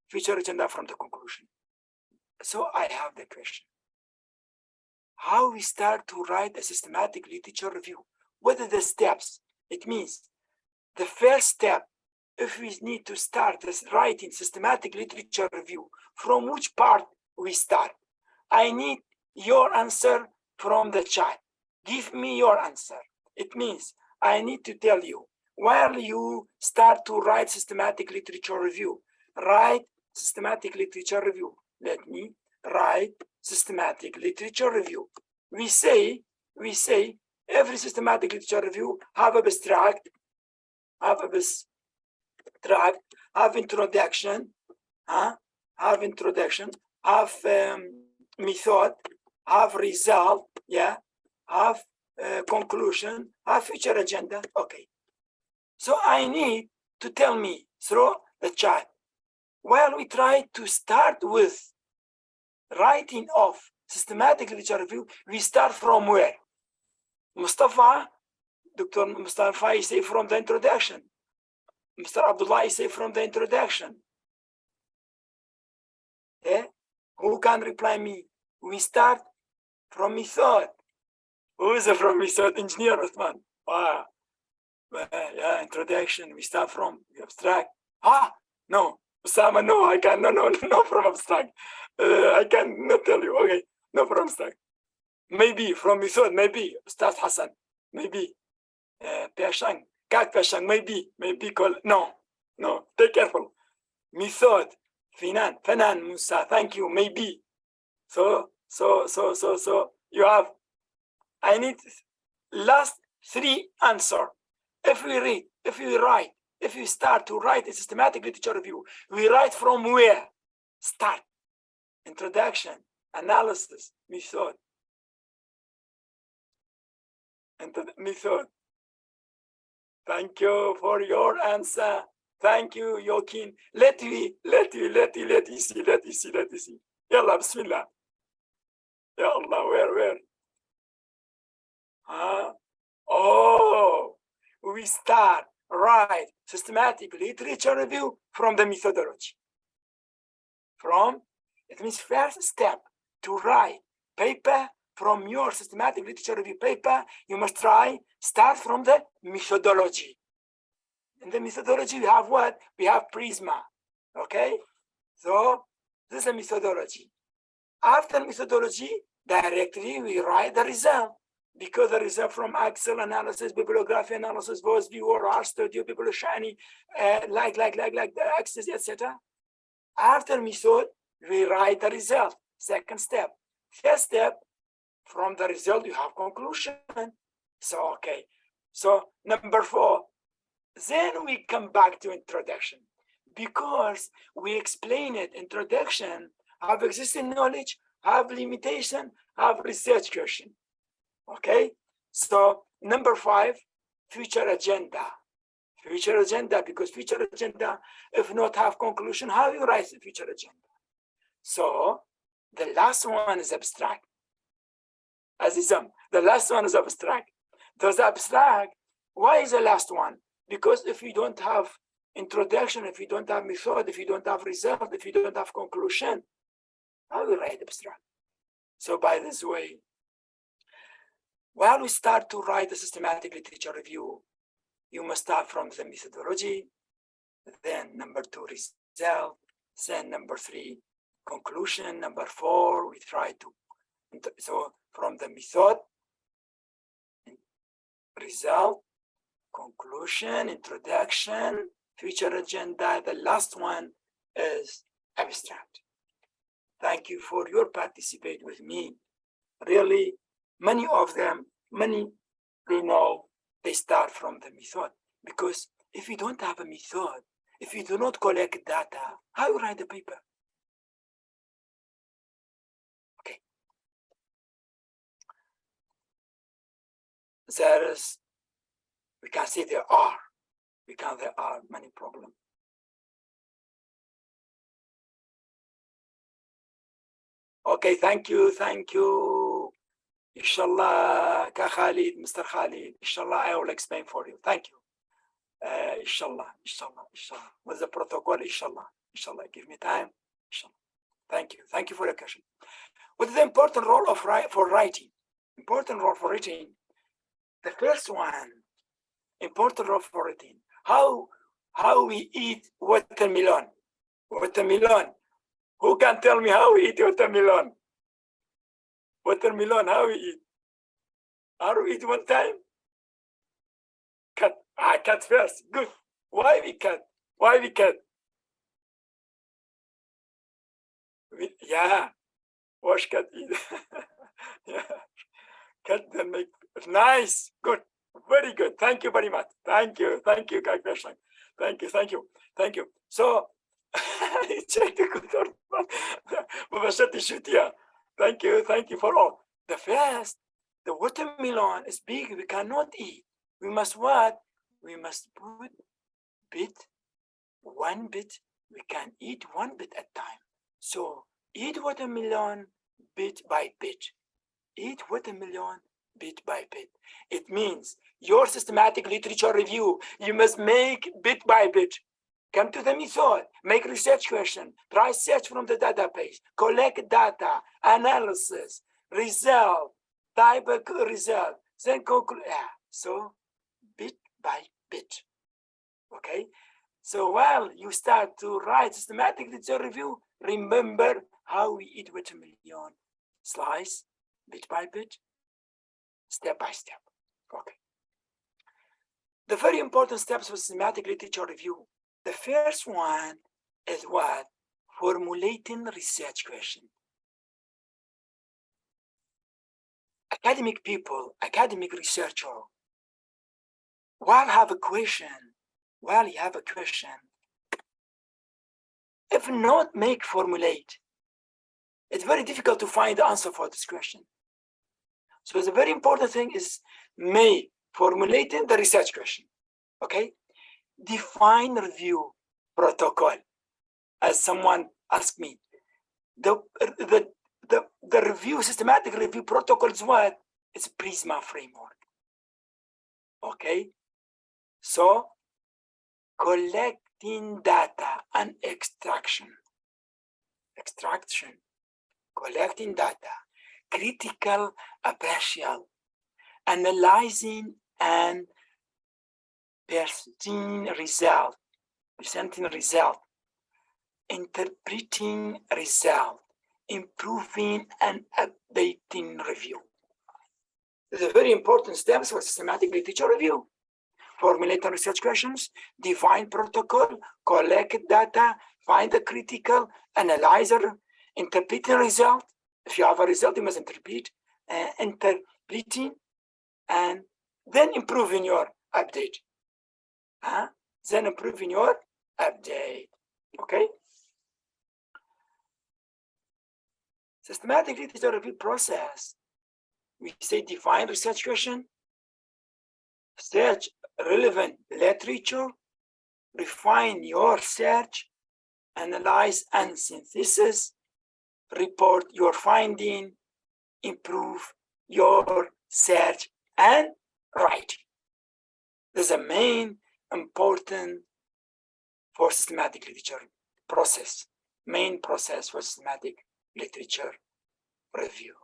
future agenda from the conclusion. So I have the question: how we start to write a systematic literature review? What are the steps? It means the first step, if we need to start this writing systematic literature review, from which part we start? I need your answer from the chat. Give me your answer. It means I need to tell you, while you start to write systematic literature review, write systematic literature review. Let me write systematic literature review. We say every systematic literature review have abstract, have introduction, have method, have result, yeah, have conclusion, have future agenda. Okay. So I need to tell me through the chat. While we try to start with writing of systematic literature review, we start from where? Mustafa, Dr. Mustafa, I say from the introduction. Mr. Abdullah, I say from the introduction. Yeah? Who can reply me? We start from method. Who is from method? Engineer Uthman. Wow. Yeah, introduction. We start from abstract. No. Osama, no, I can't. No from abstract. I cannot tell you. Okay, no from abstract. Maybe from method, maybe Ustaz Hassan, maybe Piashang, Kak Piashang, maybe call. No, take careful. Method, Fanan Musa, thank you, maybe. So you have, I need last three answer. If we start to write a systematic literature review, we write from where? Start, introduction, analysis, method. And the method. Thank you for your answer. Thank you, Joaquin. Let me see. Yalla, bismillah. Ya Allah, where? Oh, we start, write systematic literature review from the methodology. It means first step to write paper from your systematic literature review paper, you must start from the methodology. In the methodology, we have what? We have Prisma, okay? So this is a methodology. After methodology, directly we write the result, because the result from Excel analysis, bibliography analysis, voice viewer, RStudio, BiblioShiny, like the Access, etc. After method, we write the result. Second step. Third step, from the result, you have conclusion. So, okay. So number 4, then we come back to introduction, because we explain it. Introduction, have existing knowledge, have limitation, have research question. Okay, so number 5, future agenda. Future agenda, because future agenda, if not have conclusion, how you write the future agenda? So the last one is abstract. Azizam, the last one is abstract. Those abstract, why is the last one? Because if you don't have introduction, if you don't have method, if you don't have result, if you don't have conclusion, how will you write abstract? So by this way, while we start to write a systematic literature review, you must start from the methodology, then number 2, result, then number 3, conclusion, number 4, we try to, so from the method, result, conclusion, introduction, future agenda, the last one is abstract. Thank you for your participate with me. Really, many of them, they know they start from the method, because if you don't have a method, if you do not collect data, how you write the paper? Okay. We can say there are many problems. Okay, thank you. Inshallah, Khalid, Mr. Khalid. Inshallah, I will explain for you. Thank you. Inshallah. With the protocol, inshallah, give me time. Inshallah. Thank you for your question. What is the important role of writing? Important role for writing. The first one, important role for writing. How we eat watermelon? Watermelon. Who can tell me how we eat watermelon? Watermelon, how we eat? How we eat one time? Cut. Cut first. Good. Why we cut? Yeah. Wash, cut, eat. Yeah. Cut them, make nice. Good. Very good. Thank you very much. Thank you, Kakbeshan. Thank you. So check the good. Thank you for all. The first, the watermelon is big, we cannot eat. We must what? We must put one bit, we can eat one bit at a time. So eat watermelon bit by bit. Eat watermelon bit by bit. It means your systematic literature review, you must make bit by bit. Come to the method, make research question, try search from the database, collect data, analysis, result, type of result, then conclude. So bit by bit. Okay? So while you start to write systematic literature review, remember how we eat watermelon. Slice, bit by bit, step by step. Okay. The very important steps for systematic literature review. The first one is what? Formulating research question. Academic people, academic researcher, while you have a question, if not formulate, it's very difficult to find the answer for this question. So the very important thing is formulating the research question. Okay? Define review protocol. As someone asked me, the review, systematic review protocol is what? It's PRISMA framework. Okay? So collecting data and extraction, collecting data, critical appraisal, analyzing and presenting result, interpreting result, improving and updating review. These are very important steps for systematic literature review. Formulate research questions, define protocol, collect data, find the critical, analyzer, interpreting result. If you have a result, you must interpreting and then improve in your update. Then improve in your update. Okay. Systematic literature review process. We say define research question, search relevant literature, refine your search, analyze and synthesis, report your finding, improve your search, and writing. This is a main important for systematic literature process, main process for systematic literature review.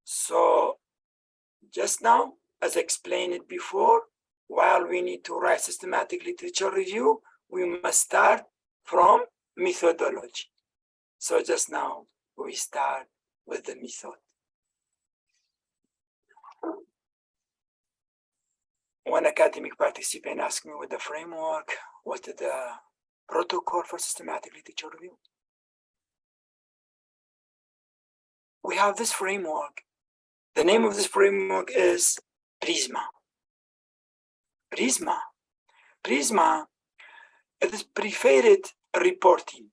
So just now, as I explained it before, while we need to write systematic literature review, we must start from methodology. So just now, we start with the method. One academic participant asked me with the framework, what is the protocol for systematic literature review? We have this framework. The name of this framework is PRISMA. PRISMA is preferred reporting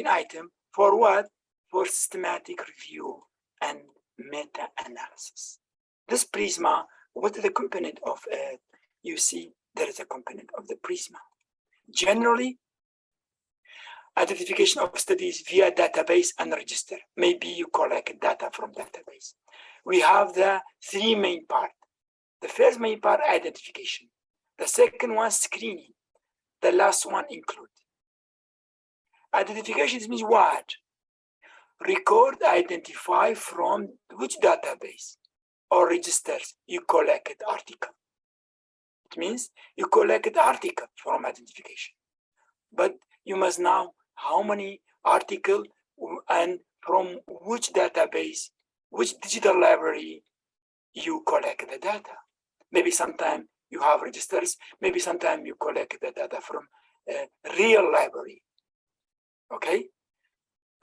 item for what? For systematic review and meta-analysis. This PRISMA, what is the component of it? You see, there is a component of the PRISMA. Generally, identification of studies via database and register. Maybe you collect data from database. We have the three main parts. The first main part, identification. The second one, screening. The last one, include. Identification means what? Record, identify from which database or registers you collect article. It means you collect article from identification. But you must know how many articles and from which database, which digital library you collect the data. Maybe sometime you have registers, maybe sometime you collect the data from a real library. Okay?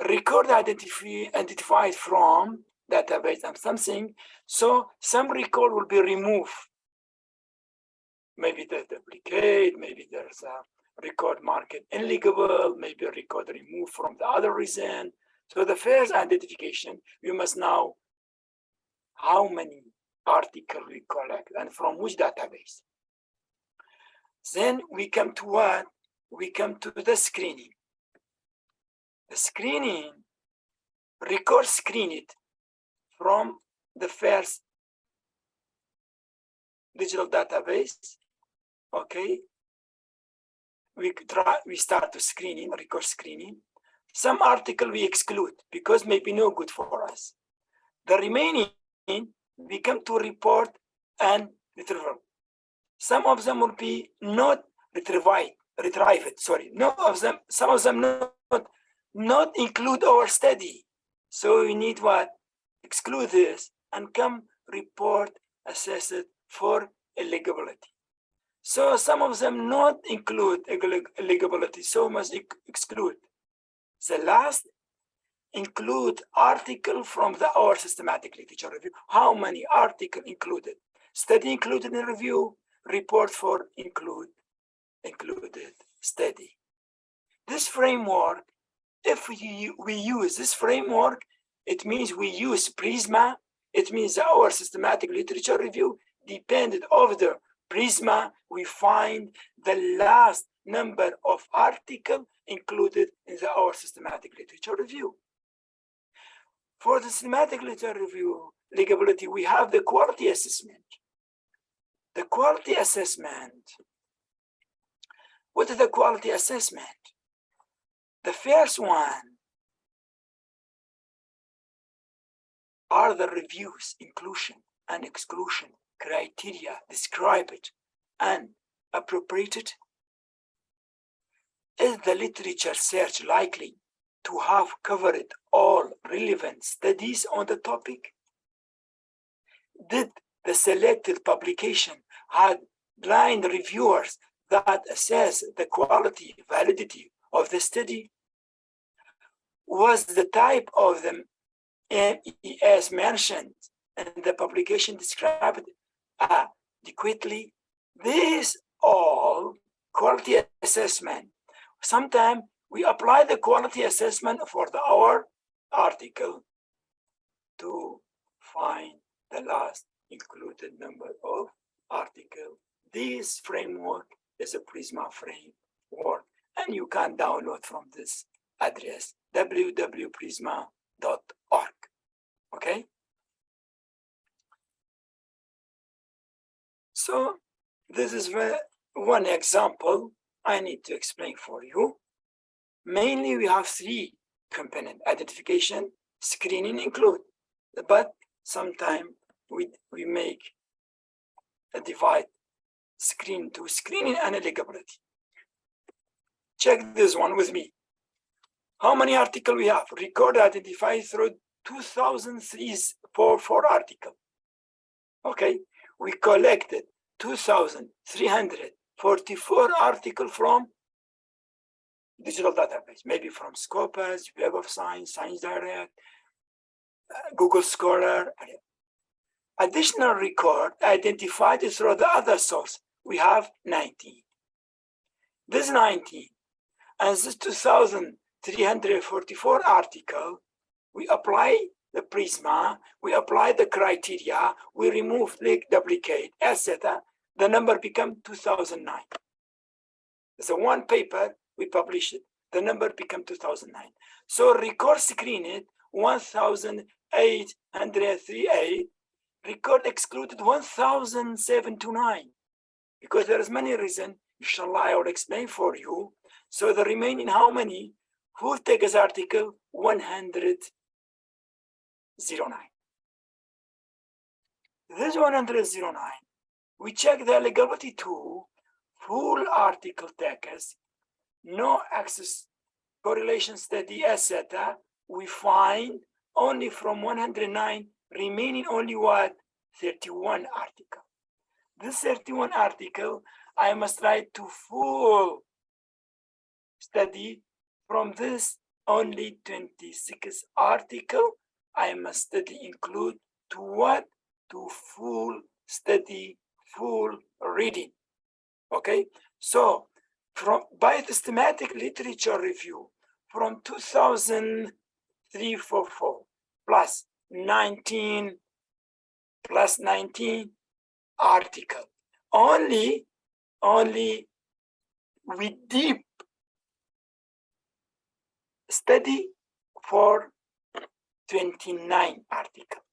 Record identified from database and something, so some record will be removed. Maybe there's duplicate, maybe there's a record marked illegible, maybe a record removed from the other reason. So the first identification, you must know how many articles we collect and from which database. Then we come to what? We come to the screening. The screening, record screen it from the first digital database. Okay, we start to screening, record screening. Some article we exclude because maybe no good for us. The remaining we come to report and retrieval. Some of them will be not retrieved. Sorry, no of them. Some of them not include our study. So we need what? Exclude this and come report, assess it for eligibility. So some of them not include eligibility, so must exclude. The last, include article from our systematic literature review. How many articles included? Study included in review, report for included study. This framework, if we use this framework, it means we use PRISMA. It means our systematic literature review depended of the PRISMA. We find the last number of articles included in our systematic literature review. For the systematic literature review legibility, we have the quality assessment. The quality assessment. What is the quality assessment? The first one are the reviews, inclusion and exclusion criteria described and appropriated. Is the literature search likely to have covered all relevant studies on the topic? Did the selected publication have blind reviewers that assess the quality, validity of the study? was the type of the MES mentioned and the publication described adequately? This all quality assessment. Sometimes we apply the quality assessment for our article to find the last included number of article. This framework is a Prisma framework, and you can download from this address, www.prisma.org. Okay? So this is one example I need to explain for you. Mainly we have three components: identification, screening include, but sometimes we make a divide screen to screening and eligibility. Check this one with me. How many articles we have? Record identified through 2003 article. Okay, we collected 2,344 articles from digital database, maybe from Scopus, Web of Science, Science Direct, Google Scholar. Additional record identified through the other source, we have 19. This 19 and this 2,344 article, we apply the Prisma, we apply the criteria, we remove link duplicate, etc. The number become 2009. It's a one paper, we publish it, the number become 2009. So record screened 1,838, record excluded 1,729, because there is many reasons. Inshallah, I will explain for you. So the remaining how many? Who takes article 109? This 109, we check the eligibility to full article takers, no access correlation study, etc. We find only from 109 remaining only what? 31 article. This 31 article, I must write to full study. From this only 26 article, I must study include to what? To full study, full reading. Okay, so by the systematic literature review from 2003-4 plus 19 article, only with deep study for 29 article.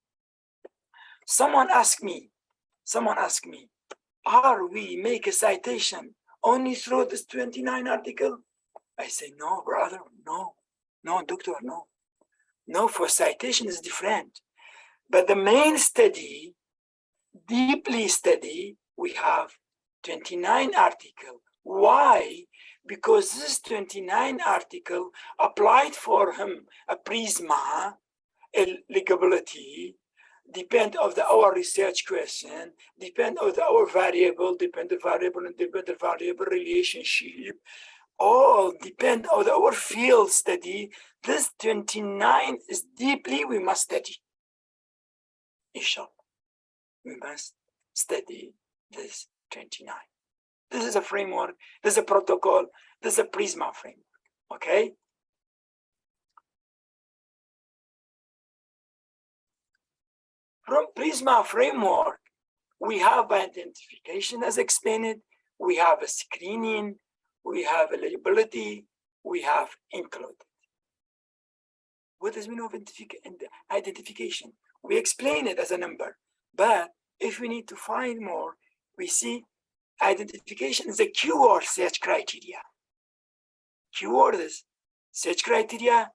Someone asked me, are we make a citation only through this 29 article? I say, no, brother, no, doctor, no. No, for citation is different. But the main study, deeply study, we have 29 article. Why? Because this 29 article applied for him a Prisma eligibility, depend of our research question, depend of our variable, dependent variable and dependent variable relationship, all depend on our field study. This 29 is deeply we must study. Inshallah, we must study this 29. This is a framework, this is a protocol, this is a Prisma framework, okay? From Prisma framework, we have identification as explained, we have a screening, we have eligibility, we have included. What does mean of identification? We explain it as a number, but if we need to find more, we see identification is a keyword search criteria. Keyword is search criteria,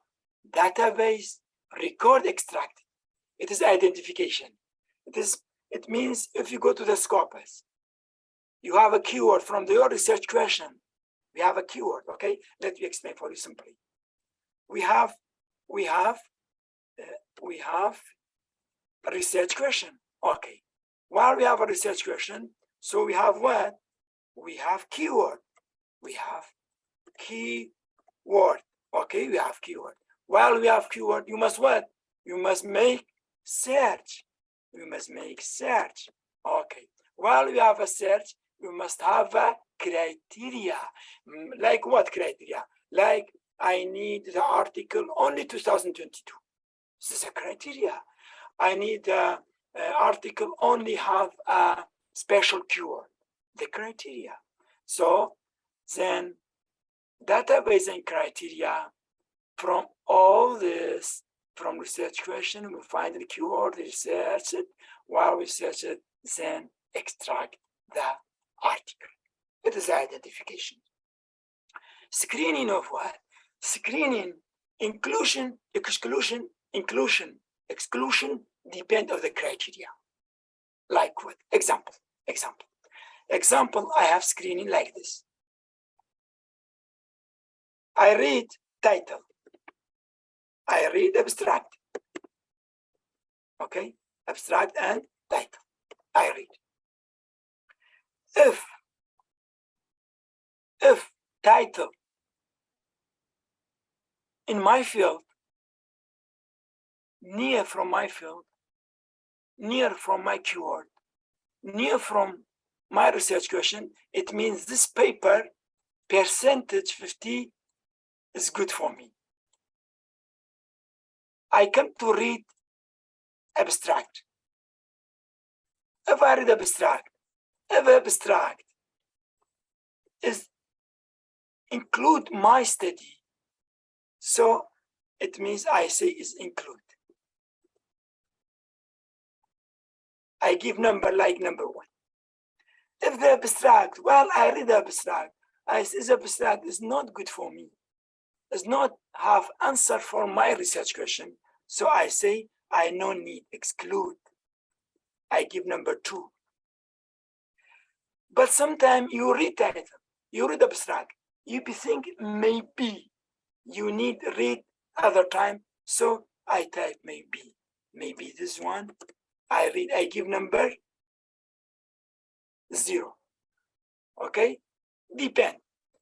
database, record extract. It is identification. It means if you go to the Scopus, you have a keyword from your research question. We have a keyword, okay? Let me explain for you simply. We have a research question, okay? While we have a research question, so we have what? We have keyword. We have keyword, okay? We have keyword. While we have keyword, you must what? You must make search. You must make search. Okay. While we have a search, you must have a criteria. Like what criteria? Like I need the article only 2022. This is a criteria. I need the article only have a special keyword. The criteria. So then database and criteria from all this, from research question, we find the keyword, research it. While we search it, then extract the article. It is identification. Screening of what? Screening, inclusion, exclusion, exclusion depend on the criteria. Like what? Example, I have screening like this. I read title. I read abstract. Okay, abstract and title. I read. If title in my field, near from my field, near from my keyword, near from my research question, it means this paper percentage 50 is good for me. I come to read abstract. If I read abstract, if abstract is include my study, so it means I say is include. I give number like number 1. If the abstract, well, I read the abstract, I say the abstract is not good for me, does not have answer for my research question, so I say I no need, exclude. I give number 2. But sometimes you read title, you read abstract, you think maybe you need read other time, so I type maybe this one. I read, I give number 0. Okay, depend.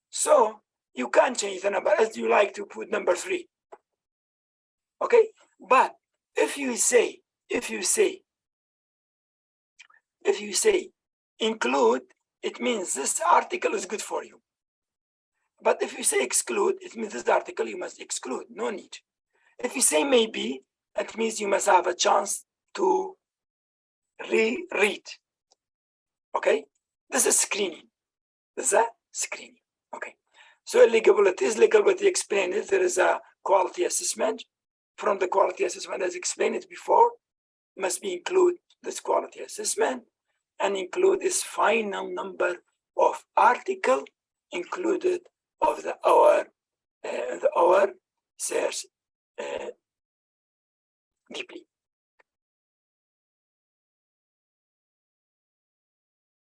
So you can change the number as you like to put number 3. Okay, but if you say include, it means this article is good for you. But if you say exclude, it means this article you must exclude, no need. If you say maybe, it means you must have a chance to reread. Okay, this is screening. This is a screening. Okay, so eligibility is legality explained. There is a quality assessment. From the quality assessment, as explained it before, must be include this quality assessment and include this final number of article included of the hour search deeply.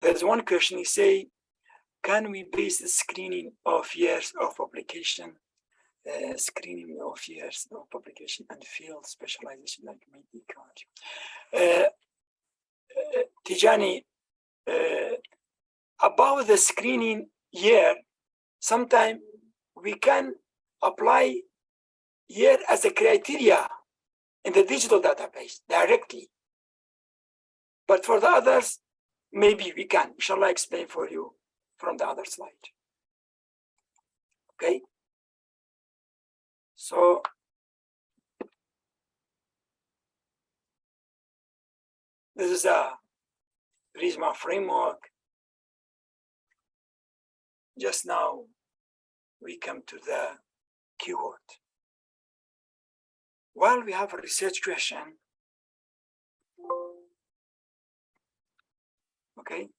There's one question, you say, can we base the screening of years of publication, screening of years of publication and field specialization like medical? Tijani, about the screening year, sometimes we can apply year as a criteria in the digital database directly. But for the others, maybe we can. Shall I explain for you from the other slide? Okay. So this is a RISMA framework. Just now, we come to the keyword. While we have a research question, okay,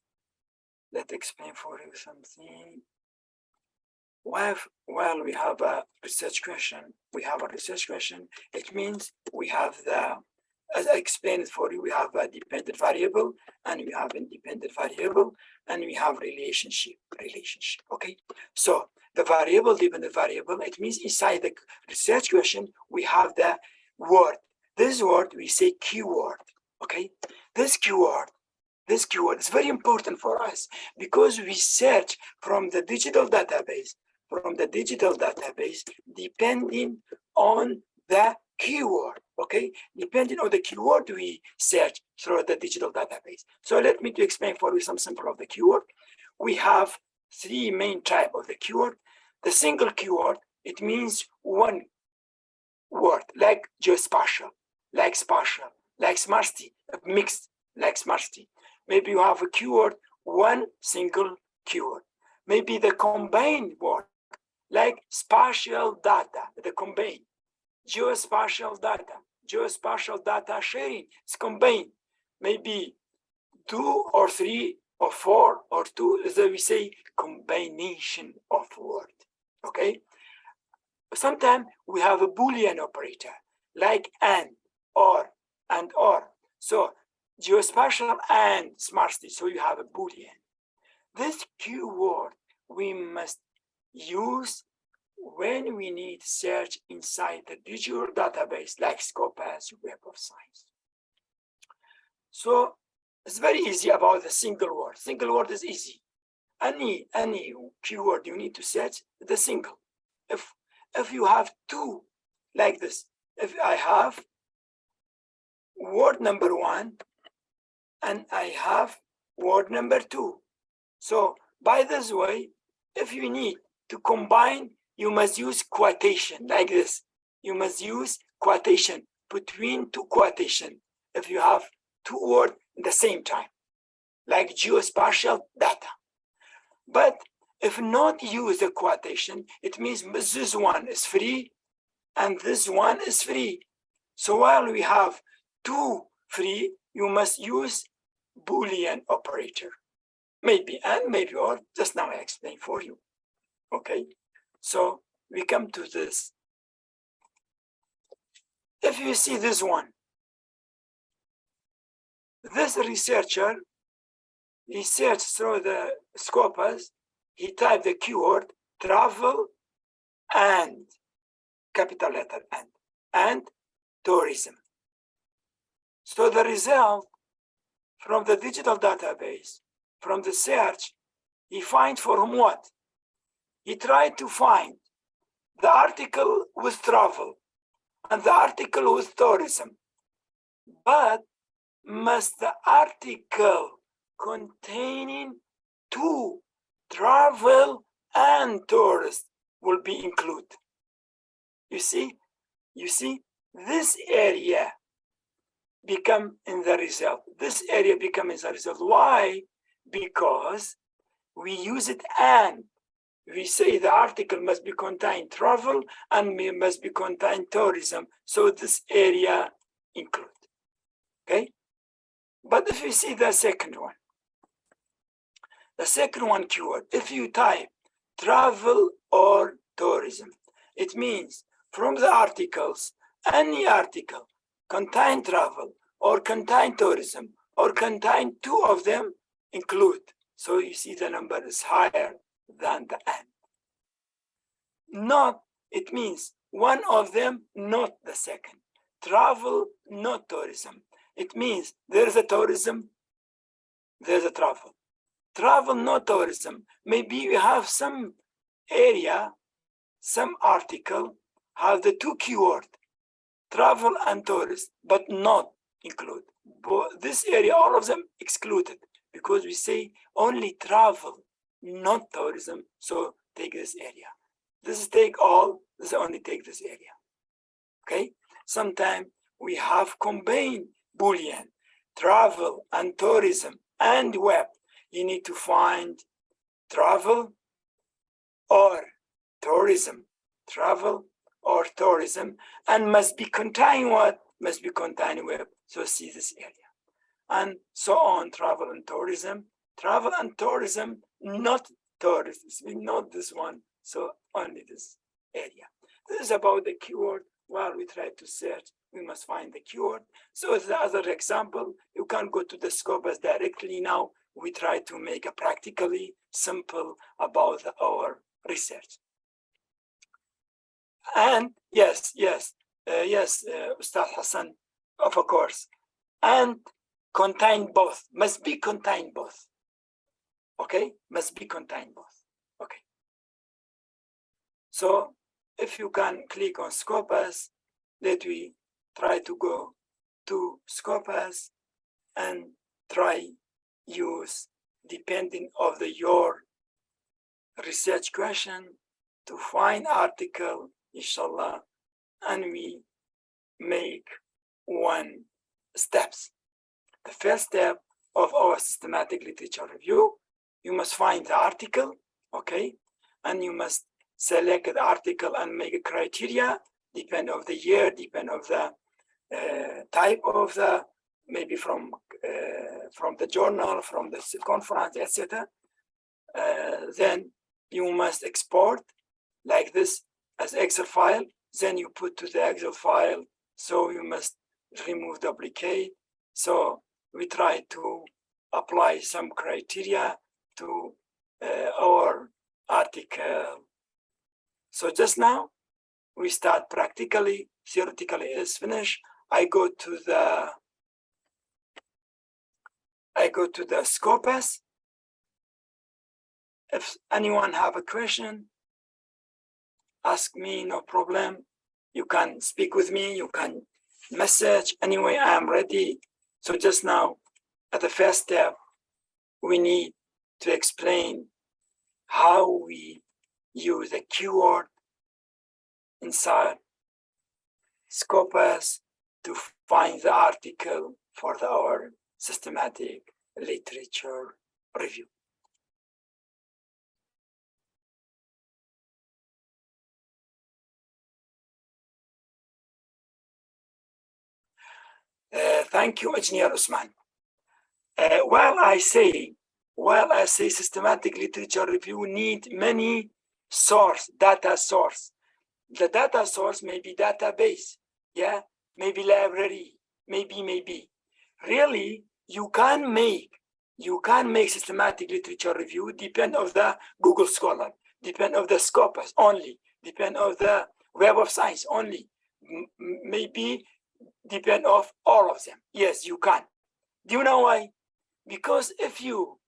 let's explain for you something. While we have a research question, it means we have the, as I explained for you, we have a dependent variable and we have independent variable and we have relationship, okay? So the variable, dependent variable, it means inside the research question, we have the word. This word we say keyword, okay? This keyword is very important for us because we search from the digital database, depending on the keyword, okay? Depending on the keyword we search through the digital database. So let me to explain for you some sample of the keyword. We have three main type of the keyword. The single keyword, it means one word, like geospatial, like spatial, like smarty, mixed, like smarty. Maybe you have a keyword, one single keyword. Maybe the combined word, like spatial data, the combined. Geospatial data sharing is combined. Maybe 2 or 3 or 4 or 2, as we say, combination of word, okay? Sometimes we have a Boolean operator, like and, or, and, or. So geospatial and smarty, so you have a Boolean. This keyword we must use when we need search inside the digital database like Scopus Web of Science. So it's very easy about the single word. Single word is easy. Any keyword you need to search the single. If you have two like this, if I have word number 1 and I have word number 2. So by this way, if you need to combine, you must use quotation like this. You must use quotation between two quotation if you have two words at the same time, like geospatial data. But if not use the quotation, it means this one is free and this one is free. So while we have two free, you must use Boolean operator. Maybe and, maybe or, just now I explained for you. Okay, so we come to this. If you see this one, this researcher, he searched through the Scopus, he typed the keyword travel and, capital letter and tourism. So the result from the digital database, from the search, he finds for whom what? He tried to find the article with travel and the article with tourism, but must the article containing two, travel and tourist, will be included. You see, this area become in the result. This area become in the result. Why? Because we use it and. We say the article must be contain travel and must be contain tourism. So this area include, okay? But if you see the second one keyword, if you type travel or tourism, it means from the articles, any article contain travel or contain tourism or contain two of them include. So you see the number is higher than the and. Not, it means one of them, not the second. Travel, not tourism. It means there is a tourism, there's a travel. Travel, not tourism. Maybe you have some area, some article have the two keyword, travel and tourist, but not include. But this area, all of them excluded because we say only travel, not tourism. So take this area. This is take all, this only take this area. Okay? Sometimes we have combined Boolean, travel and tourism and web. You need to find travel or tourism, travel or tourism, and must be contain what? Must be contain web. So see this area. And so on, travel and tourism, not tourists, not this one. So only this area. This is about the keyword. While we try to search, we must find the keyword. So the other example, you can go to the Scopus directly now. We try to make a practically simple about our research. And yes, Ustad Hassan, of course. And contain both, must be contain both. Okay, must be contain both. Okay. So if you can click on Scopus, let we try to go to Scopus and try use depending of your research question to find article, inshallah, and we make one steps. The first step of our systematic literature review, you must find the article, okay, and you must select the article and make a criteria, depend of the year, depend of the type of the, maybe from the journal, from the conference, etc. Then you must export like this as Excel file. Then you put to the Excel file. So you must remove duplicate. So we try to apply some criteria to our article. So just now we start practically, theoretically is finished. I go to the Scopus. If anyone have a question, ask me, no problem. You can speak with me, you can message. Anyway, I am ready. So just now, at the first step, we need to explain how we use a keyword inside Scopus to find the article for our systematic literature review. Thank you, Engineer Usman. While I say systematic literature review need many data source. The data source may be database, yeah, maybe library, maybe. Really, you can make systematic literature review depend of the Google Scholar, depend of the Scopus only, depend of the Web of Science only, maybe depend of all of them. Yes, you can. Do you know why? Because if you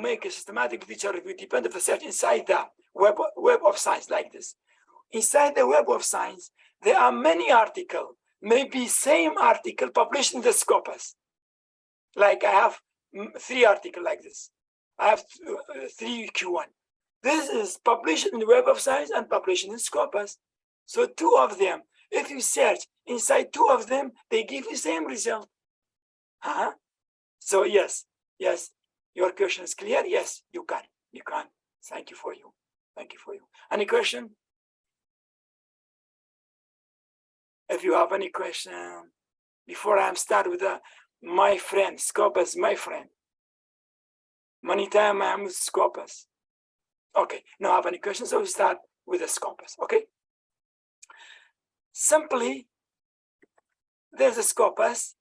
make a systematic literature review depend of the search inside the Web of Science like this, inside the Web of Science, there are many articles, maybe same article published in the Scopus. Like I have 3 articles like this. I have 3 Q1. This is published in the Web of Science and published in Scopus. So 2 of them, if you search inside 2 of them, they give you the same result. So yes, your question is clear. Yes, you can. Thank you for you. Any question? If you have any question, before I start with my friend, Scopus, my friend. Many times I am with Scopus. Okay, now I have any questions, so we start with the Scopus, okay? Simply, there's a Scopus,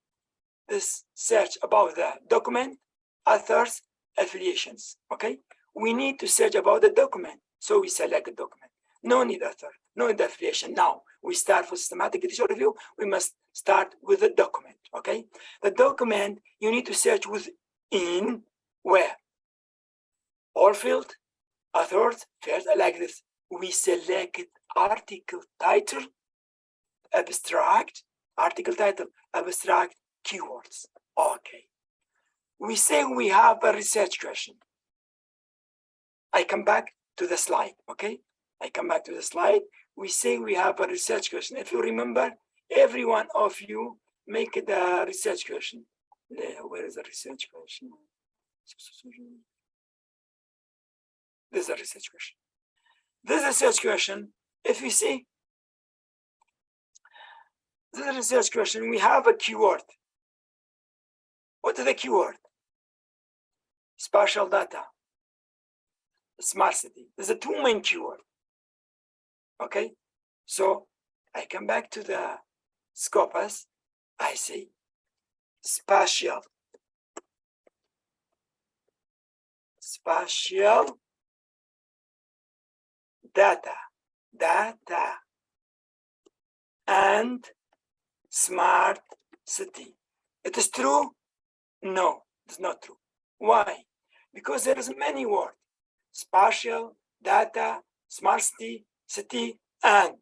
this search about the document, authors, affiliations, okay? We need to search about the document, so we select the document. No need author, no need affiliation. Now, we start for systematic literature review, we must start with the document, okay? The document, you need to search within where? All field, authors, first, like this. We select article title, abstract, article title, abstract, keywords. Okay. We say we have a research question. I come back to the slide, okay? We say we have a research question. If you remember, every one of you make the research question. Where is the research question? This is a research question. This research question, if you see, this research question, we have a keyword. What is the keyword? Spatial data, sparsity. There's a 2 main keyword. Okay, so I come back to the Scopus. I say spatial data and smart city. It is true? No, it's not true. Why? Because there is many words: spatial, data, smart city, and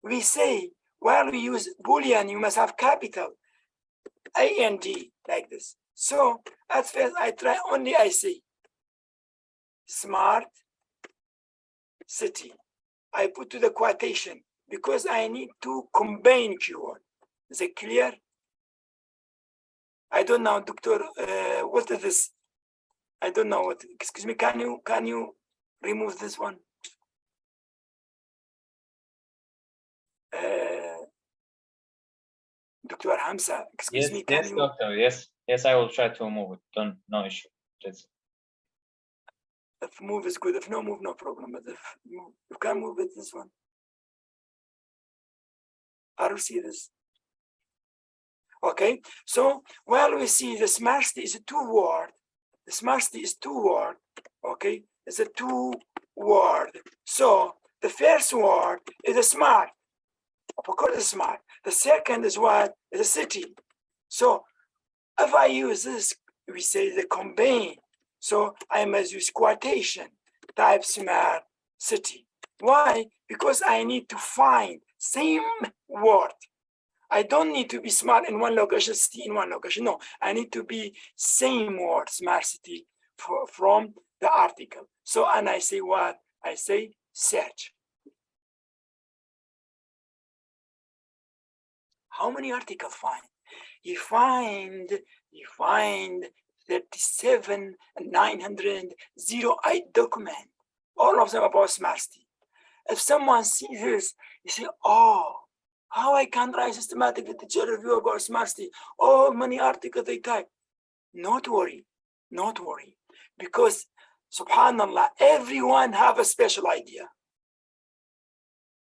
we say While we use Boolean, you must have capital AND like this. So at first I try only, I say smart city. I put to the quotation because I need to combine keyword. Is it clear? I don't know, Doctor, what is this? I don't know what, excuse me, can you remove this one? Dr. Hamza, excuse me, can yes, you? doctor, yes, I will try to remove it. No issue. Just... If move is good, if no move, no problem. But if you can move it, this one. I don't see this. Okay, so while we see the smartity is a two word, the smartity is two word, okay, it's a two word. So the first word is a smart, of course it's smart. The second is what? Is a city. So if I use this, we say the combine. So I must use quotation, type smart city. Why? Because I need to find same word. I don't need to be smart in one location, city in one location. No, I need to be same word, smart city from the article. So, and I say what? I say search. How many articles find? You find 37,908 document, all of them about smart city. If someone sees this, you say, oh, how I can write systematic literature review about smart city, all many articles they type. Not worry, because subhanallah, everyone have a special idea.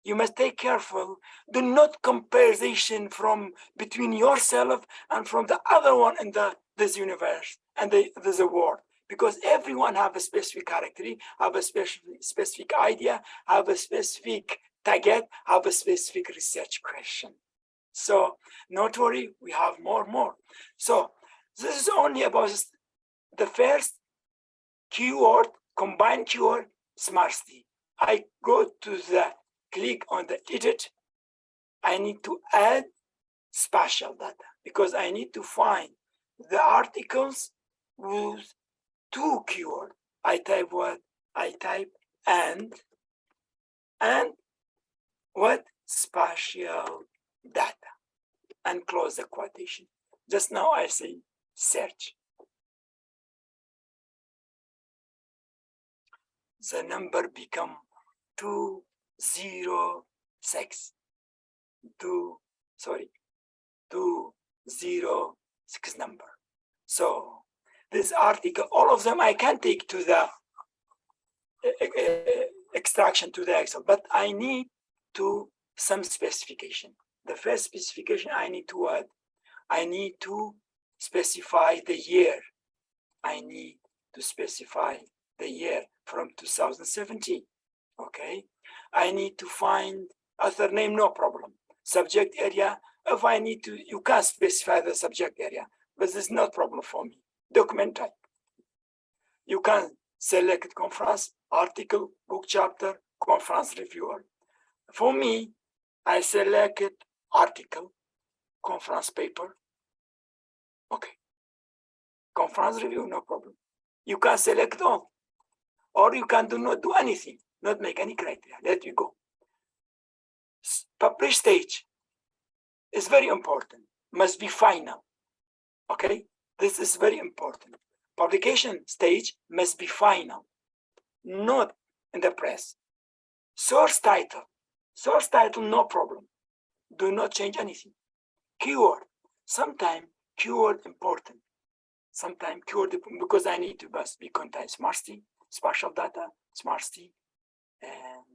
You must take careful. Do not comparison from between yourself and from the other one in this universe and the world, because everyone have a specific character, have a specific idea, have a specific target, have a specific research question. So not worry, we have more. So this is only about the first keyword, combined keyword, smart city. I go to the click on the edit. I need to add spatial data because I need to find the articles with two keywords. I type what? I type and what? Spatial data, and close the quotation. Just now I say search. The number become 206 number. So this article, all of them I can take to the extraction to the Excel, but I need to some specification. The first specification I need to add, I need to specify the year. I need to specify the year from 2017. Okay, I need to find author name, no problem. Subject area, if I need to, you can specify the subject area, but this is not problem for me. Document type. You can select conference, article, book chapter, conference reviewer. For me, I selected article, conference paper. Okay. Conference review, no problem. You can select all, or you can do not do anything, not make any criteria. Let you go. Publish stage is very important, must be final. Okay, this is very important. Publication stage must be final, not in the press. Source title, no problem. Do not change anything. Keyword, sometimes keyword important. Sometimes keyword, because I need to must be contain smart city, spatial data, smart city, and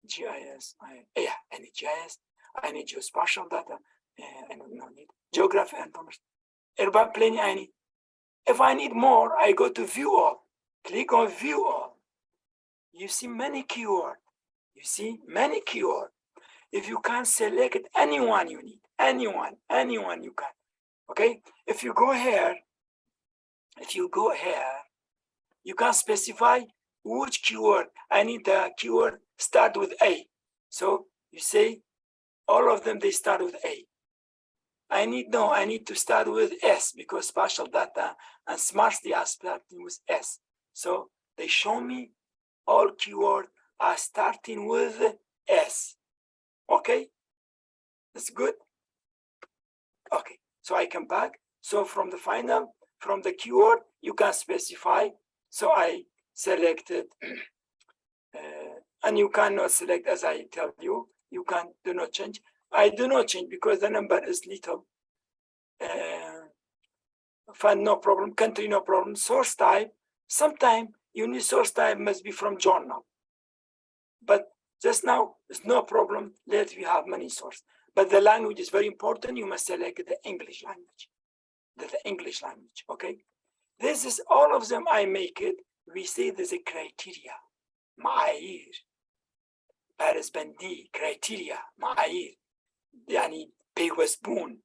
GIS. I need GIS. I need geospatial data. I don't need geography and information. Urban planning, I need. If I need more, I go to view all. Click on view all. You see many keywords. If you can select anyone you need, anyone you can. Okay. If you go here, you can specify which keyword. I need the keyword start with A. So you say all of them, they start with A. I need to start with S because spatial data and Smartsly are starting with S. So they show me all keywords are starting with S. Okay, that's good. Okay, so I come back. So from the keyword, you can specify. So I selected, and you cannot select as I tell you. You can do not change. I do not change because the number is little. Fund, no problem. Country, no problem. Source type, sometimes unique source type must be from journal. But just now, there's no problem. Let we have many sources. But the language is very important. You must select the English language. The English language, okay? This is all of them. I make it. We say there's a criteria. معايير. Paris Bandi, criteria. معايير. يعني pay with spoon.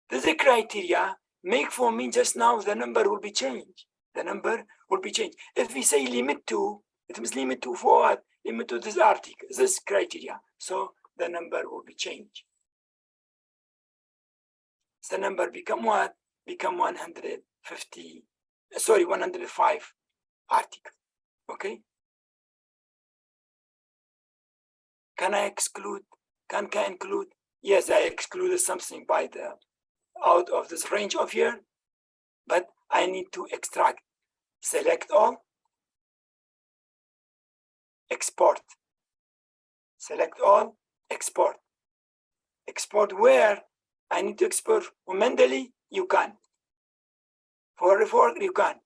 There's a criteria. Make for me just now, the number will be changed. The number will be changed. If we say limit to, it means limit to forward, limit to this article, this criteria. So the number will be changed. The number become what? Become 150, sorry, 105 article, okay? Can I exclude? Can I include? Yes, I excluded something by the out of this range of here, but I need to extract. Select all, export. Select all, export. Export where? I need to export for Mendeley, you can. For Reform, you can.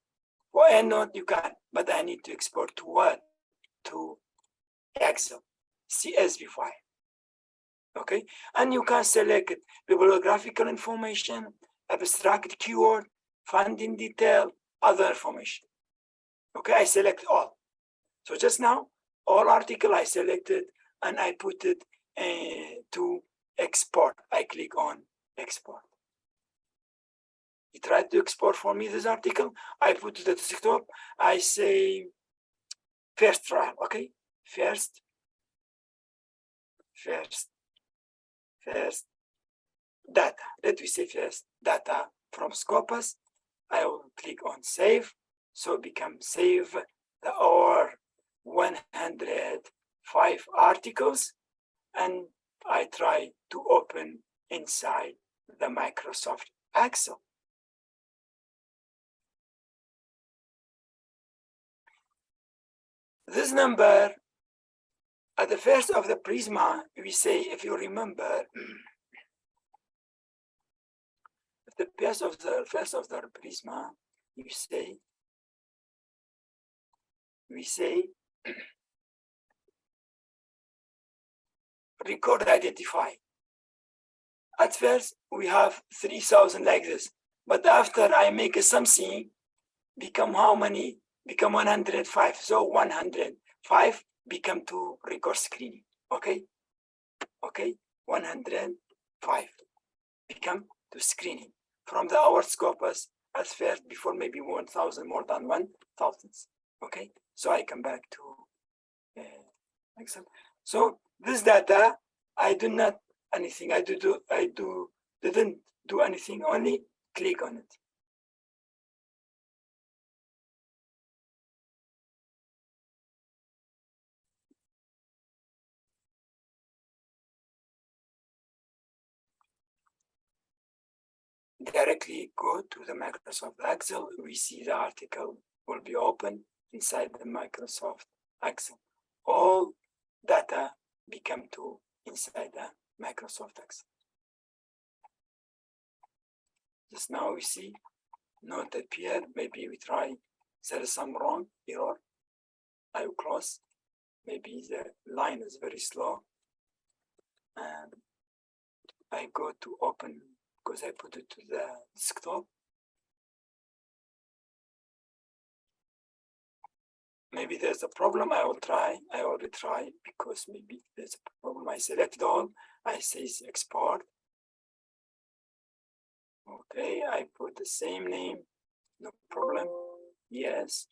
For EndNote, you can. But I need to export to what? To Excel, CSV file. Okay, and you can select bibliographical information, abstract keyword, funding detail, other information. Okay, I select all. So just now, all article I selected and I put it to export. I click on export. It tried to export for me this article. I put it to the desktop. I say first trial. Okay, first data. Let me say first data from Scopus. I will click on save. So it becomes save our 105 articles. And I try to open inside the Microsoft Excel. This number at the first of the Prisma, we say, if you remember, at the first of the Prisma, we say record identify. At first, we have 3,000 like this, but after I make something, become how many? Become 105. So 105 become to record screening. Okay, 105 become to screening from the our Scopus at first before maybe 1,000, more than 1,000. Okay, so I come back to Excel. So this data, I do not anything. I didn't do anything. Only click on it. Directly go to the Microsoft Excel. We see the article will be open inside the Microsoft Excel. All data become to inside the Microsoft Excel. Just now we see not appear. Maybe we try. There is some wrong error. I will close. Maybe the line is very slow. And I go to open because I put it to the desktop. Maybe there's a problem. I will try. I already try because maybe there's a problem. I select all. I say export. Okay, I put the same name. No problem. Yes.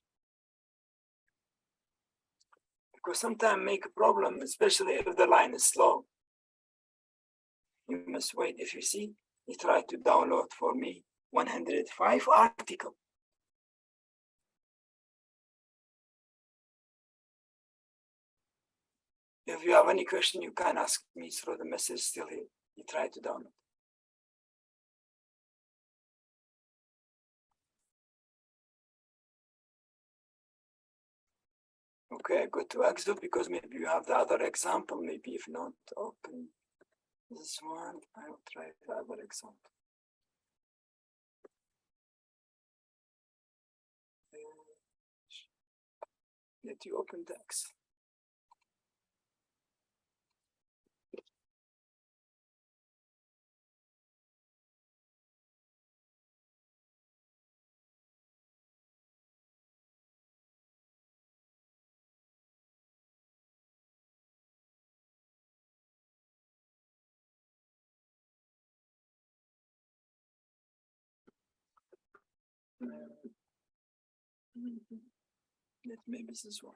Because sometimes make a problem, especially if the line is slow. Thomas Wade, if you see, he tried to download for me 105 article. If you have any question, you can ask me through the message still here. He tried to download. Okay, go to Exo because maybe you have the other example. Maybe if not, open this one. I will try the other example. Let you open the Excel. Let maybe this one.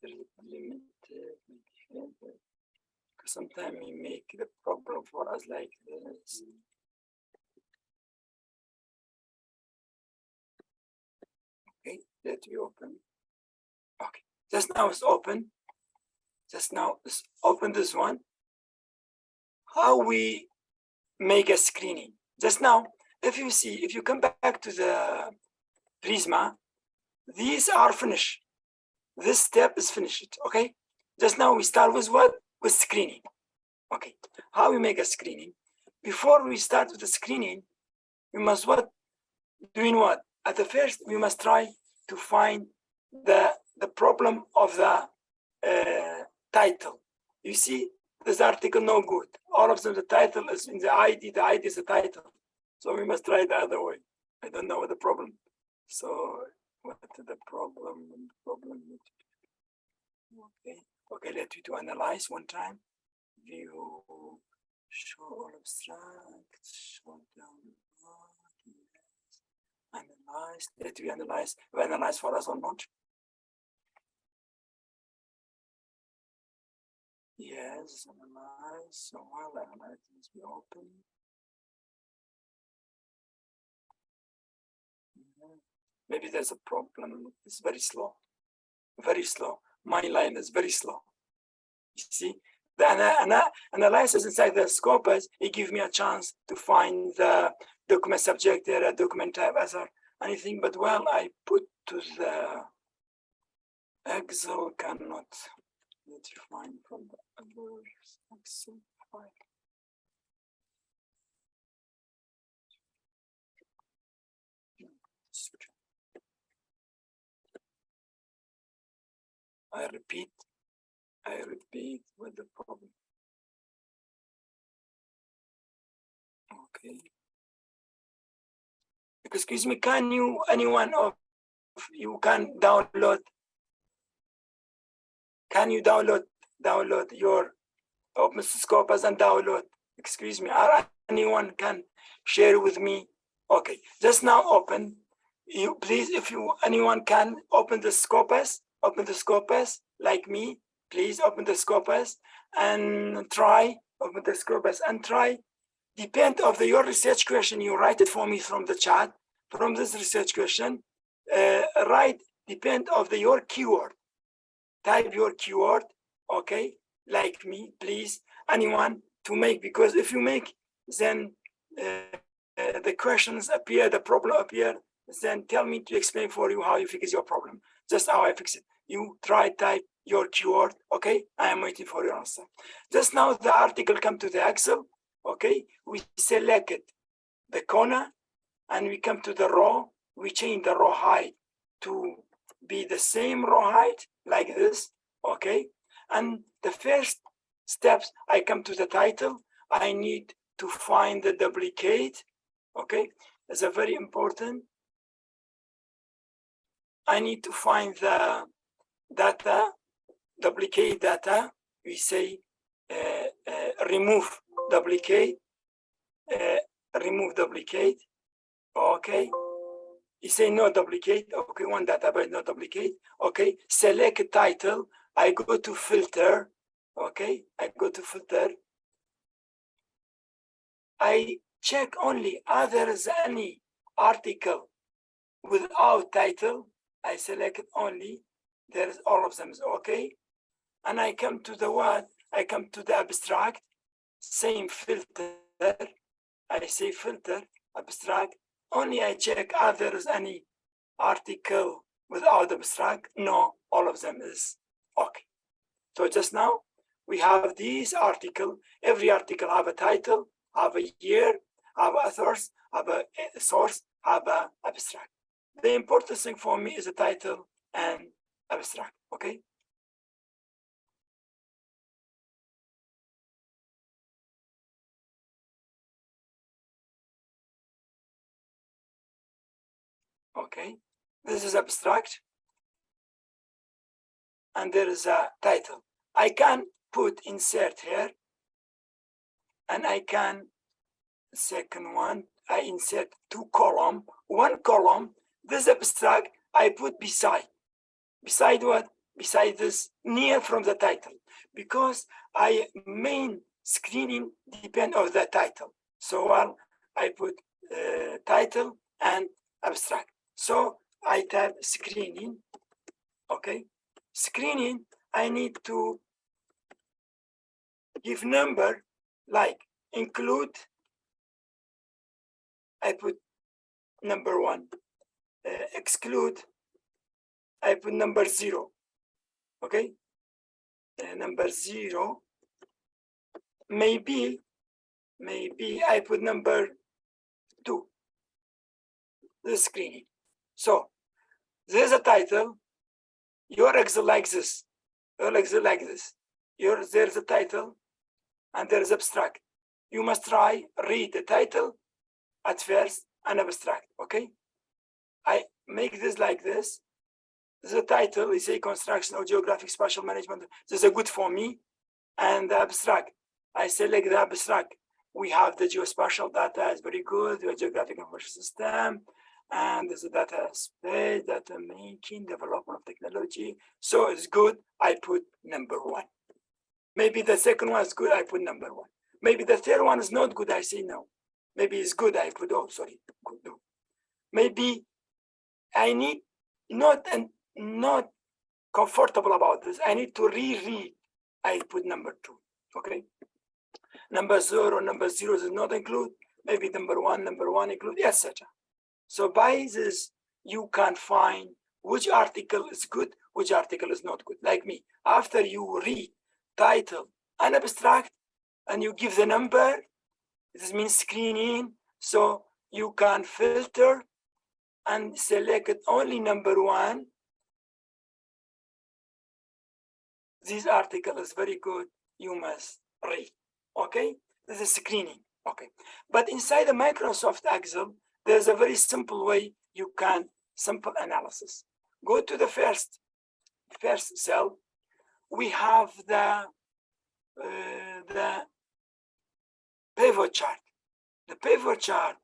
Limited, because sometimes we make the problem for us like this. Okay, let me open. Okay, just now it's open. Just now it's open this one. How we make a screening. Just now, if you see, if you come back to the Prisma, these are finished. This step is finished, okay? Just now we start with what? With screening. Okay, how we make a screening? Before we start with the screening, we must what? Doing what? At the first, we must try to find the problem of the title. You see, this article no good. All of them, the title is in the ID is the title. So we must try the other way. I don't know what the problem. So what is the problem? Okay, let you to analyze one time. View, show all abstract, show down, analyze, let you analyze. We analyze for us or not? Yes, analyze. So while analyze this, we open. Maybe there's a problem. It's very slow. Very slow. My line is very slow. You see, the analysis inside the scopus, it gives me a chance to find the document subject area, document type, other anything. But well, I put to the Excel cannot let you find from the other Excel file. I repeat what the problem. Okay. Excuse me, can you, anyone of you can download? Can you download your Open Scopus and download? Excuse me, or anyone can share with me? Okay, just now open. You please, if you anyone can open the Scopus like me. Please open the Scopus and try open the Scopus and try. Depend of your research question, you write it for me from the chat. From this research question, write depend of your keyword. Type your keyword, okay? Like me, please. Anyone to make, because if you make, then the questions appear, the problem appear. Then tell me to explain for you how you fix your problem. Just how I fix it. You try type your keyword, okay? I am waiting for your answer. Just now the article come to the Excel, okay? We selected the corner and we come to the row. We change the row height to be the same row height like this, okay? And the first steps, I come to the title. I need to find the duplicate, okay? It's a very important. I need to find the data, duplicate data. We say remove duplicate, okay. You say no duplicate, okay, one data but no duplicate, okay. Select title, I go to filter, Okay, I go to filter. I check only there is any article without title. I select only. There's all of them is okay. And I come to the what? I come to the abstract. Same filter. I say filter, abstract. Only I check there is any article without abstract. No, all of them is okay. So just now we have these article. Every article have a title, have a year, have authors, have a source, have a abstract. The important thing for me is the title and abstract. Okay. Okay, this is abstract, and there is a title. I can put insert here, and I can, second one, I insert 2 column, 1 column, this abstract, I put beside what? Beside this, near from the title, because I main screening depend on the title. So I put title and abstract. So I type screening, okay? Screening, I need to give number, like include, I put number 1, exclude, I put number 0, okay? Number 0, maybe I put number 2, the screening. So there's a title, your Excel like this, your Excel like this. There's a title and there's abstract. You must try, read the title at first and abstract, okay? I make this like this. The title is a construction or geographic spatial management. This is good for me. And the abstract, I select the abstract. We have the geospatial data is very good, the geographic information system, and there's a data space, data making, development of technology. So it's good, I put number 1. Maybe the second one is good, I put number 1. Maybe the third one is not good, I say no. Maybe it's good, I put, oh, sorry, good, no. Maybe I need not comfortable about this. I need to reread, I put number 2, okay? Number 0 does not include, maybe number 1 include, etc. So by this, you can find which article is good, which article is not good. Like me, after you read title and abstract, and you give the number, this means screening, so you can filter and select only number 1. This article is very good, you must read, okay? This is screening, okay? But inside the Microsoft Excel, there's a very simple way you can, simple analysis. Go to the first cell. We have the pivot chart. The pivot chart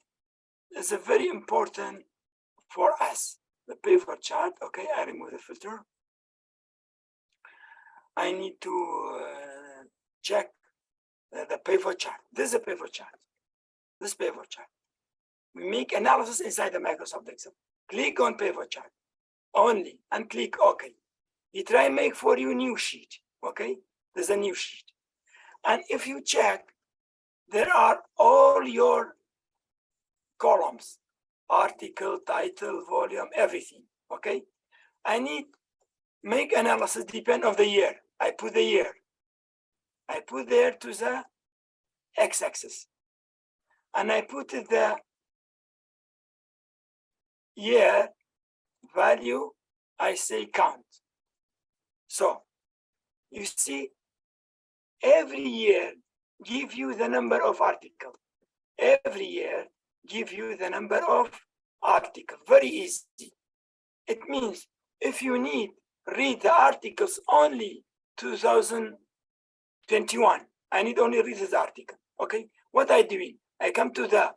is a very important for us. The pivot chart, okay, I remove the filter. I need to check the pivot chart. This is a pivot chart. This pivot chart. We make analysis inside the Microsoft Excel. Click on pivot chart only and click OK. You try and make for you new sheet, okay? There's a new sheet. And if you check, there are all your columns, article, title, volume, everything, okay? I need make analysis depend on the year. I put the year. I put there to the x-axis. And I put the year value, I say count. So you see, every year give you the number of articles. Every year give you the number of articles. Very easy. It means if you need read the articles only 2021, I need only read this article. Okay, what I doing? I come to the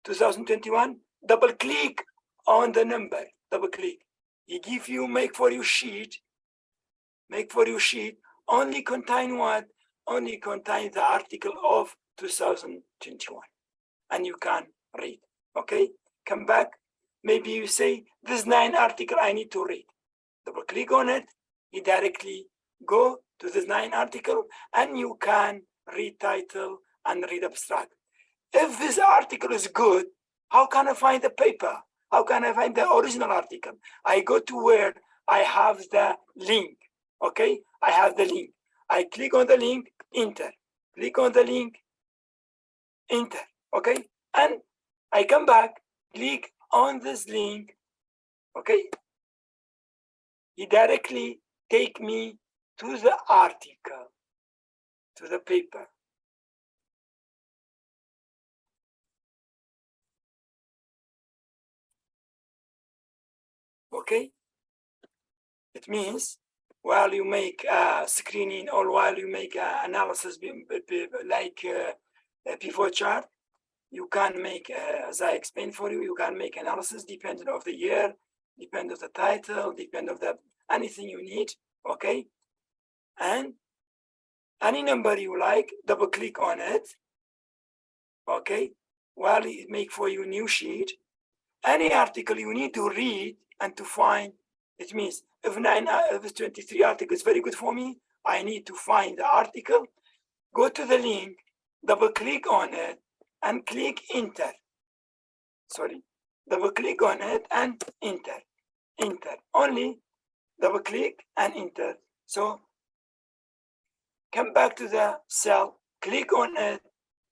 2021, double click on the number, double click. He give you make for you sheet only contain what? only contain the article of 2021, and you can read. Okay, come back. Maybe you say, this 9 article I need to read. Double click on it, you directly go to this 9 article, and you can read title and read abstract. If this article is good, how can I find the paper? How can I find the original article? I go to where I have the link. Okay, I have the link. I click on the link, enter. Click on the link, enter. Okay, and I come back, click on this link. Okay, he directly take me to the article, to the paper. Okay, it means while you make screening or while you make analysis like a pivot chart, you can make, as I explained for you, you can make analysis depending on the year, depending on the title, depending on the anything you need. Okay, and any number you like, double click on it. Okay, while it make for you new sheet, any article you need to read and to find. It means if 23 article is very good for me, I need to find the article, go to the link, double click on it, and click enter. Sorry, double click on it and enter. Enter. Only double click and enter. So come back to the cell, click on it,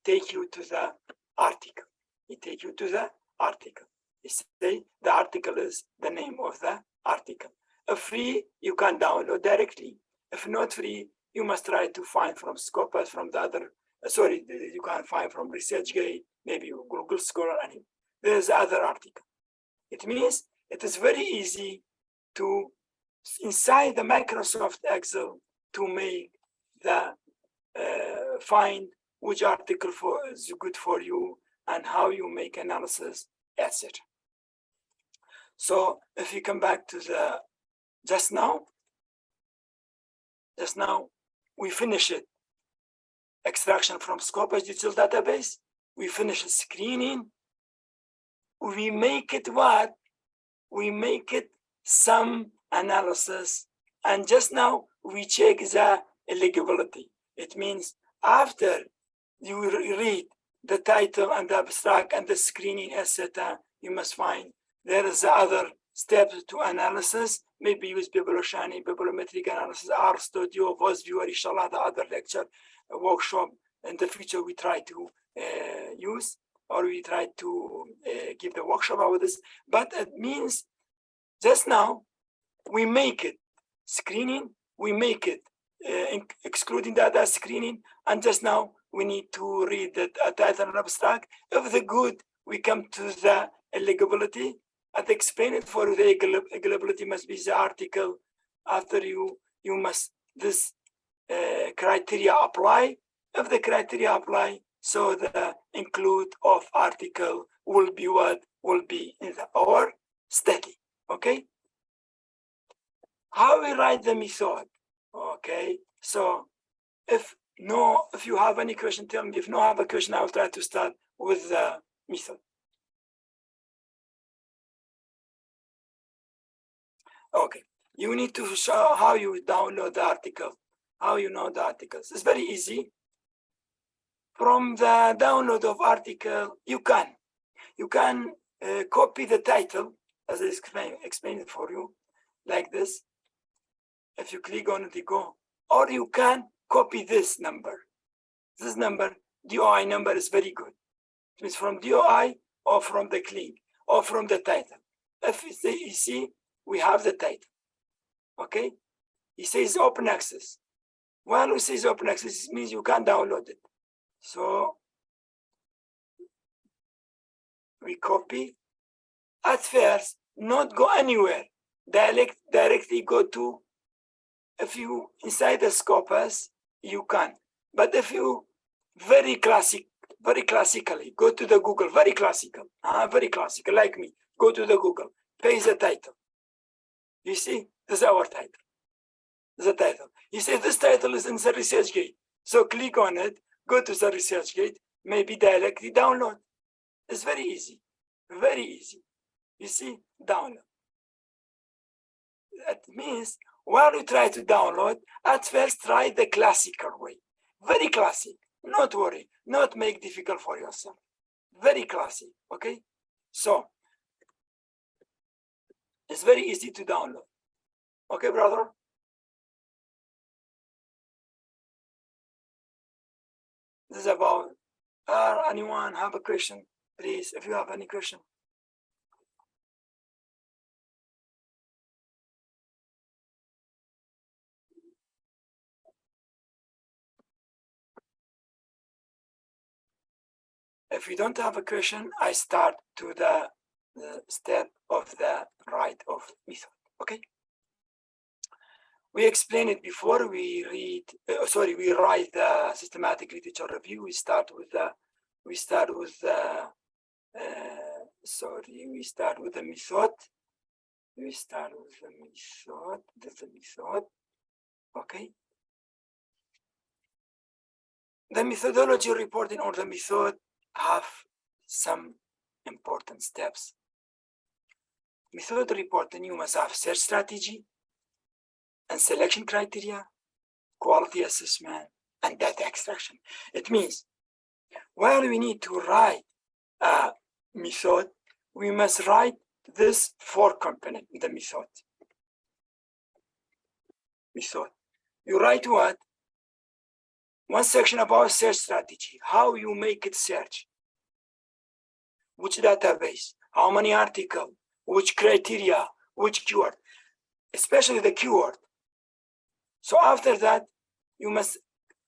take you to the article. It take you to the article. You say the article is the name of the article. If free, you can download directly. If not free, you must try to find from Scopus, from the other, you can find from ResearchGate, maybe Google Scholar, and there's other article. It means it is very easy to, inside the Microsoft Excel, to make the, find which article is good for you and how you make analysis, etc. So if you come back to the, just now we finish it. Extraction from Scopus digital database. We finish screening. We make it what? We make it some analysis. And just now we check the eligibility. It means after you read the title and the abstract and the screening, etc., you must find there is other steps to analysis. Maybe use biblioshani, bibliometric analysis, RStudio, VozViewer, inshallah, the other lecture, workshop. In the future, we try to use, or we try to give the workshop about this. But it means just now, we make it screening, we make it excluding data screening, and just now we need to read the title and abstract. If the good, we come to the eligibility. And explain it for the eligibility must be the article. After you must, this criteria apply. If the criteria apply, so the include of article will be what will be in our study. Okay. How we write the method? Okay. So if you have any question, tell me. If no have a question, I will try to start with the method. Okay, you need to show how you download the article, how you know the articles. It's very easy. From the download of article, you can copy the title, as I explained it for you, like this. If you click on it, you go. Or you can copy this number. This number, DOI number, is very good. It means from DOI or from the link or from the title. If you see, we have the title. Okay, he says open access. When we say open access, it means you can download it. So we copy. At first, not go anywhere. Directly go to, if you inside the Scopus, you can. But if you very classically go to the Google, very classical, like me, go to the Google, paste the title. You see, this is our title. This is the title. You say this title is in the ResearchGate. So click on it, go to the ResearchGate, maybe directly download. It's very easy, very easy. You see, download. That means while you try to download, at first try the classical way. Very classic, not worry, not make difficult for yourself. Very classic, okay? So, it's very easy to download. Okay, brother? This is about, anyone have a question? Please, if you have any question. If you don't have a question, I start to the step of the right of method, okay? We explained it before we we write the systematic literature review. We start with the method. That's the method, okay? The methodology reporting or the method have some important steps. Method reporting, you must have search strategy and selection criteria, quality assessment, and data extraction. It means while we need to write a method, we must write this 4 component in the method. You write what? One section about search strategy, how you make it search, which database, how many articles, which criteria, which keyword, especially the keyword. So after that, you must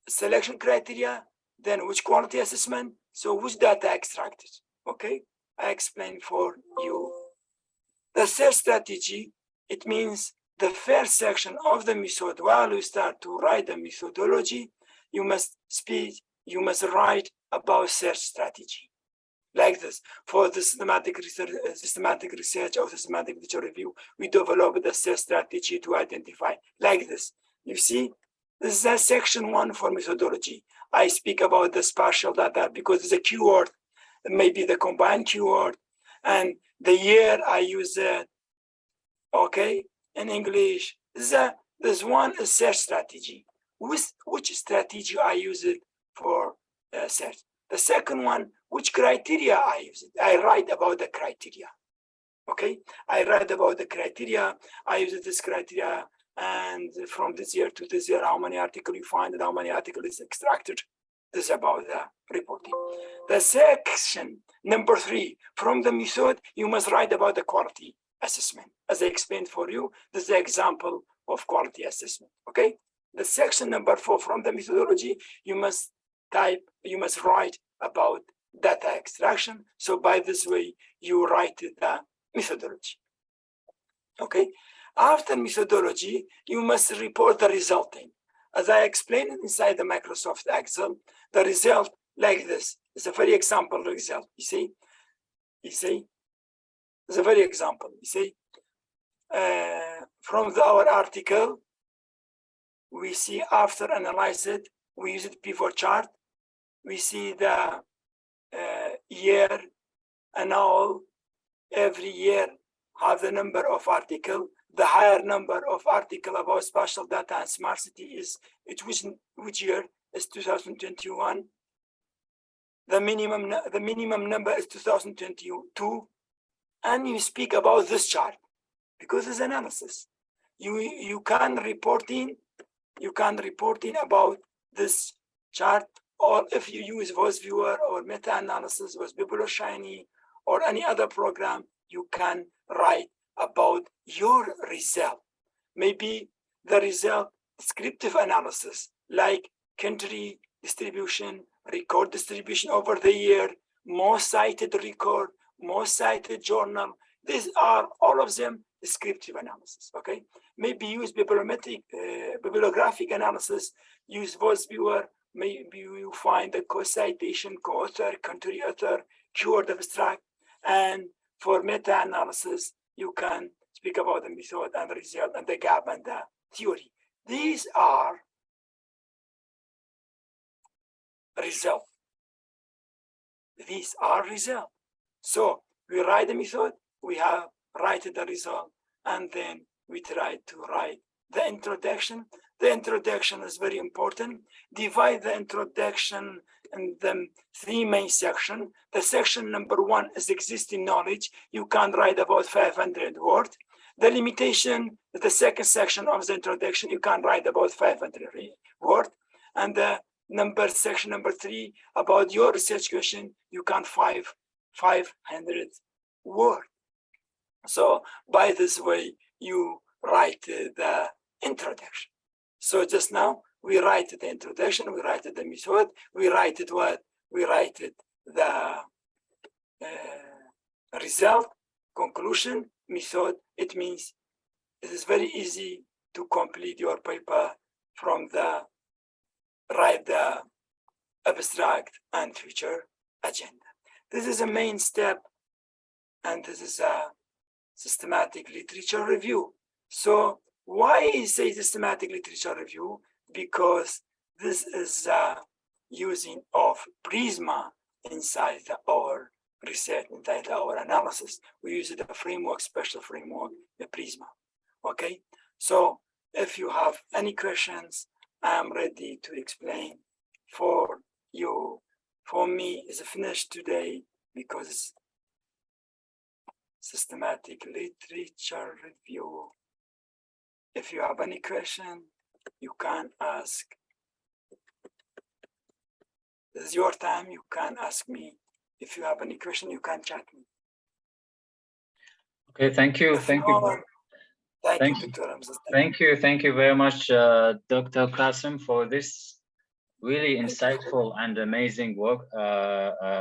selection criteria, then which quality assessment, so which data extracted, okay? I explain for you. The search strategy, it means the first section of the method. While you start to write the methodology, you must write about search strategy. Like this, for the systematic research or systematic literature review, we develop the search strategy to identify, like this. You see, this is a section 1 for methodology. I speak about the spatial data because it's a keyword, maybe the combined keyword, and the year I use it, okay, in English. This one is search strategy. Which strategy I use it for search. The second one, which criteria I use it. I write about the criteria, okay? I write about the criteria, I use this criteria, and from this year to this year, how many articles you find and how many articles is extracted. This is about the reporting. The section number 3, from the method, you must write about the quality assessment. As I explained for you, this is the example of quality assessment, okay? The section number 4 from the methodology, you must write about data extraction. So by this way, you write the methodology, okay? After methodology, you must report the resulting. As I explained inside the Microsoft Excel, the result like this is a very example result. You see, it's a very example. You see, from our article, we see after analyze it, we use it pivot chart. We see the year and all. Every year have the number of article. The higher number of article about spatial data and smart city is which year is 2021. The minimum number is 2022, and you speak about this chart because it's analysis. You can reporting about this chart, or if you use Voice Viewer or meta-analysis with BiblioShiny or any other program, you can write about your result. Maybe the result descriptive analysis like country distribution, record distribution over the year, most cited record, most cited journal. These are all of them descriptive analysis, okay? Maybe use bibliographic analysis, use Voice Viewer, maybe you find the co-citation, co-author, country author, keyword abstract, and for meta-analysis, you can speak about the method and the result and the gap and the theory. These are result. These are results. So we write the method, we have write the result, and then we try to write the introduction. The introduction is very important. Divide the introduction in the three main sections. The section number 1 is existing knowledge. You can write about 500 words. The limitation, the second section of the introduction, you can write about 500 words. And the section number 3, about your research question, you can 500 words. So by this way, you write the introduction. So just now we write the introduction, we write the method, we write it what? We write it the result, conclusion, method. It means it is very easy to complete your paper from the write the abstract and future agenda. This is a main step, and this is a systematic literature review. So why I say systematic literature review? Because this is using of Prisma inside our research, inside our analysis. We use the framework, special framework, the Prisma. Okay, so if you have any questions, I'm ready to explain for you. For me, it's finished today because systematic literature review. If you have any question, you can ask. This is your time, you can ask me. If you have any question, you can chat me. Okay, thank you. Thank you. Thank you, Dr. Ramzan. Thank you very much, Dr. Qasim, for this really insightful and amazing work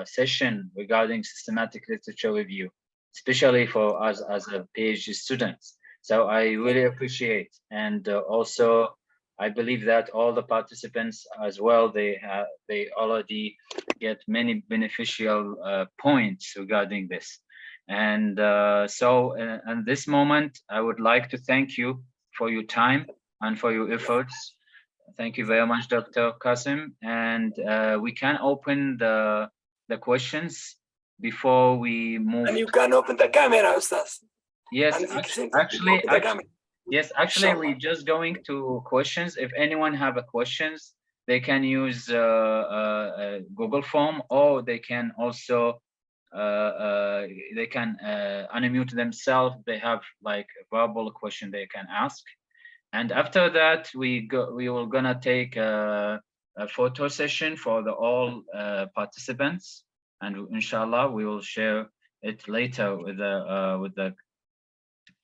session regarding systematic literature review, especially for us as a PhD students. So I really appreciate, and also I believe that all the participants as well, they already get many beneficial points regarding this. And so at this moment, I would like to thank you for your time and for your efforts. Thank you very much, Dr. Qasim. And we can open the questions before we move. And you can open the camera, Ustaz. Yes, actually, we're just going to questions. If anyone have a questions, they can use Google form, or they can also unmute themselves. They have like a verbal question they can ask. And after that, we will gonna take a photo session for all participants, and inshallah we will share it later with the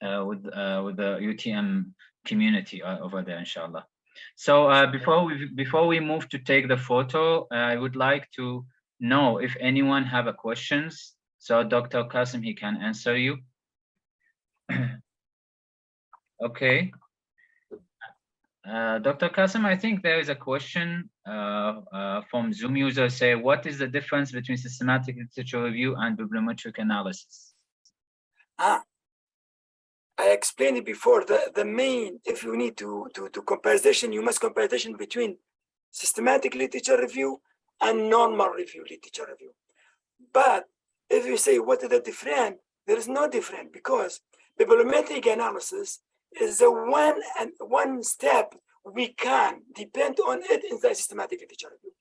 UTM community over there, inshallah. So before we move to take the photo, I would like to know if anyone have a questions. So Dr. Qasim, he can answer you. Okay. Dr. Qasim, I think there is a question from Zoom user say, what is the difference between systematic literature review and bibliometric analysis? I explained it before, the main, if you need to comparison, you must comparison between systematic literature review and normal review literature review. But if you say what is the difference, there is no difference, because bibliometric analysis is the one step we can depend on it in the systematic literature review.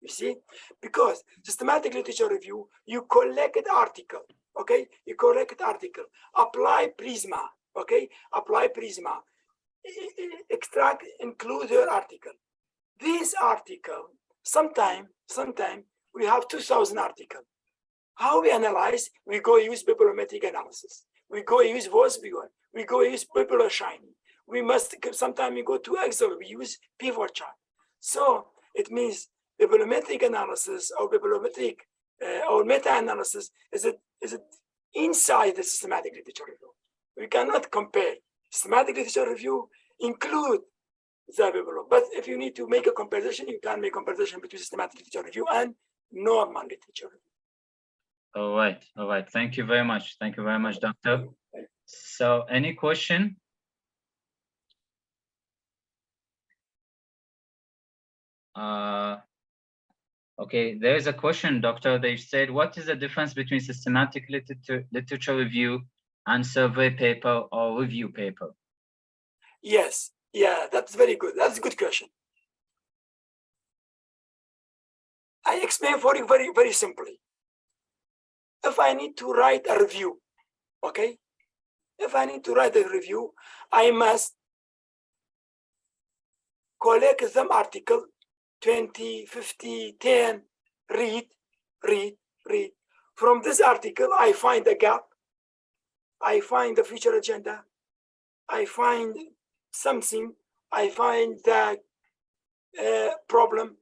You see, because systematic literature review, you collect an article, okay? You collect article, apply Prisma, okay? Apply Prisma, extract, include your article. This article, sometime we have 2,000 articles. How we analyze? We go use bibliometric analysis. We go use voice viewer. We go use Biblial Shiny. We must, sometimes we go to Excel, we use pivot chart. So it means bibliometric analysis or bibliometric or meta-analysis is it inside the systematic literature review. We cannot compare. Systematic literature review include the bibliometric, but if you need to make a comparison, you can make a comparison between systematic literature review and normal literature review. All right. Thank you very much. Thank you very much, Doctor. So any question? Okay, there is a question, doctor. They said, what is the difference between systematic literature review and survey paper or review paper? Yes, yeah, that's very good. That's a good question. I explain for you very, very simply. If I need to write a review, okay? If I need to write a review, I must collect them article 20, 50, 10, read. From this article, I find a gap. I find the future agenda. I find something. I find the problem.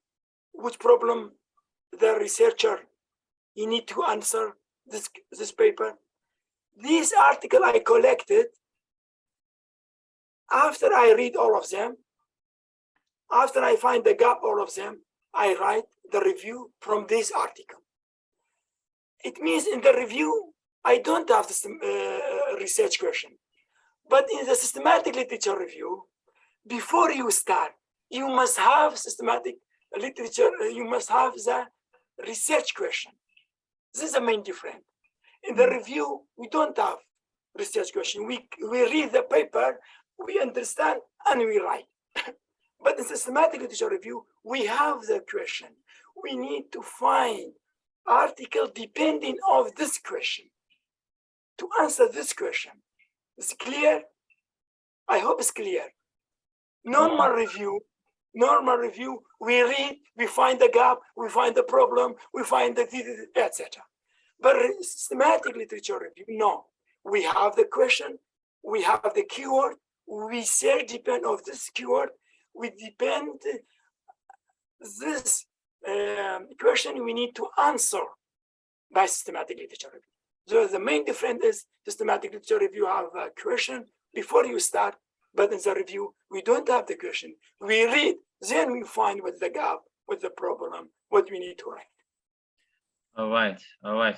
Which problem the researcher you need to answer this paper. This article I collected, after I read all of them, after I find the gap, all of them, I write the review from this article. It means in the review, I don't have this research question. But in the systematic literature review, before you start, you must have systematic literature, you must have the research question. This is the main difference. In the review, we don't have research question. We read the paper, we understand, and we write. But in systematic literature review, we have the question. We need to find article depending on this question to answer this question. Is it clear? I hope it's clear. Normal review, we read, we find the gap, we find the problem, we find the etc. But systematic literature review, no. We have the question, we have the keyword, we search depend on this keyword, we depend this question we need to answer by systematic literature review. So the main difference is systematic literature review have a question before you start, but in the review, we don't have the question. We read, then we find what's the gap, what's the problem, what we need to write. All right.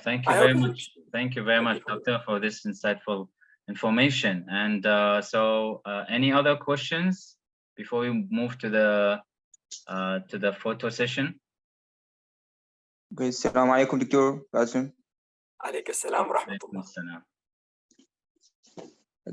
Thank you very much. Thank you very much, Doctor, for this insightful information. And so any other questions before we move to the photo session? Okay, Assalamu alaikum, Dr. Qasim. Alaikum assalam wa rahmatullah.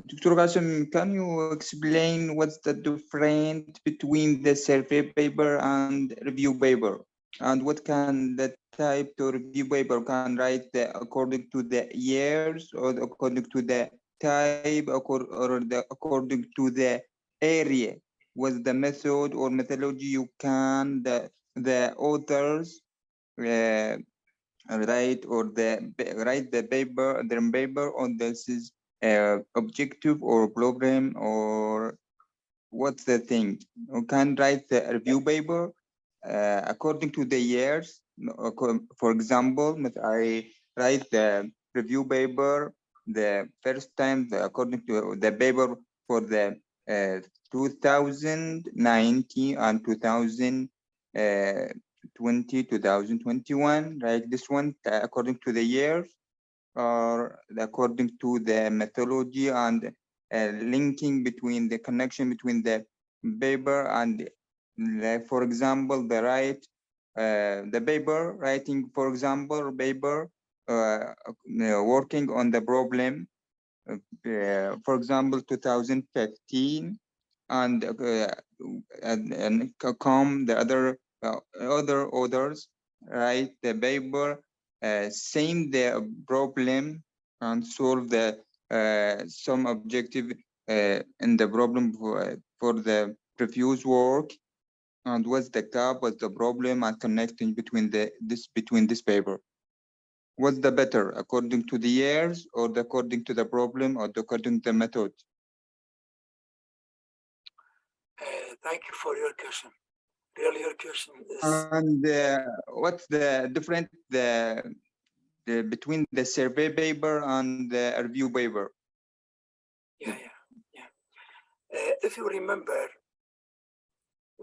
Dr. Qasim, can you explain what's the difference between the survey paper and review paper? And what can the type to review paper can write according to the years or according to the type or according to the area? What's the method or methodology you can the authors write the paper on this is objective or problem, or what's the thing? You can write the review paper according to the years. For example, I write the review paper the first time according to the paper for the 2019 and 2021, right? This one according to the years or according to the methodology and linking between the connection between the paper and, for example, the paper writing, for example, paper working on the problem, for example, 2015, and come the other authors write the paper same the problem and solve the some objective in the problem for the previous work, and what's the gap, what's the problem, and connecting between this paper. What's the better, according to the years or according to the problem or according to the method? Thank you for your question. Really, your question is. And what's the difference between the survey paper and the review paper? Yeah. If you remember,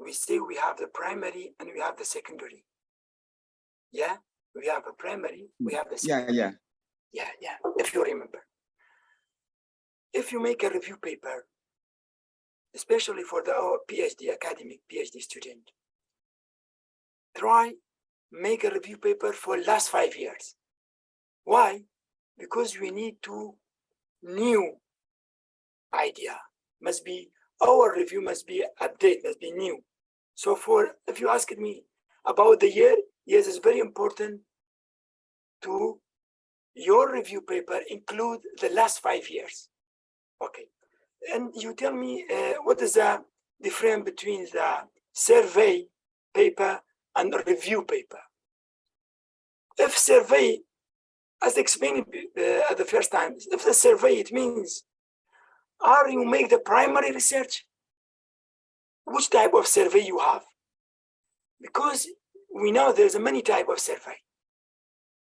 we say we have the primary and we have the secondary. Yeah, we have a primary, we have the secondary. Yeah. If you remember, if you make a review paper, especially for the PhD academic PhD student, try make a review paper for last 5 years. Why? Because we need to new idea. Must be, our review must be update, must be new. So if you asked me about the year, yes, it's very important to your review paper include the last 5 years. Okay, and you tell me what is the difference between the survey paper and review paper? If survey, as explained at the first time, if the survey, it means, are you make the primary research? Which type of survey you have? Because we know there's a many type of survey.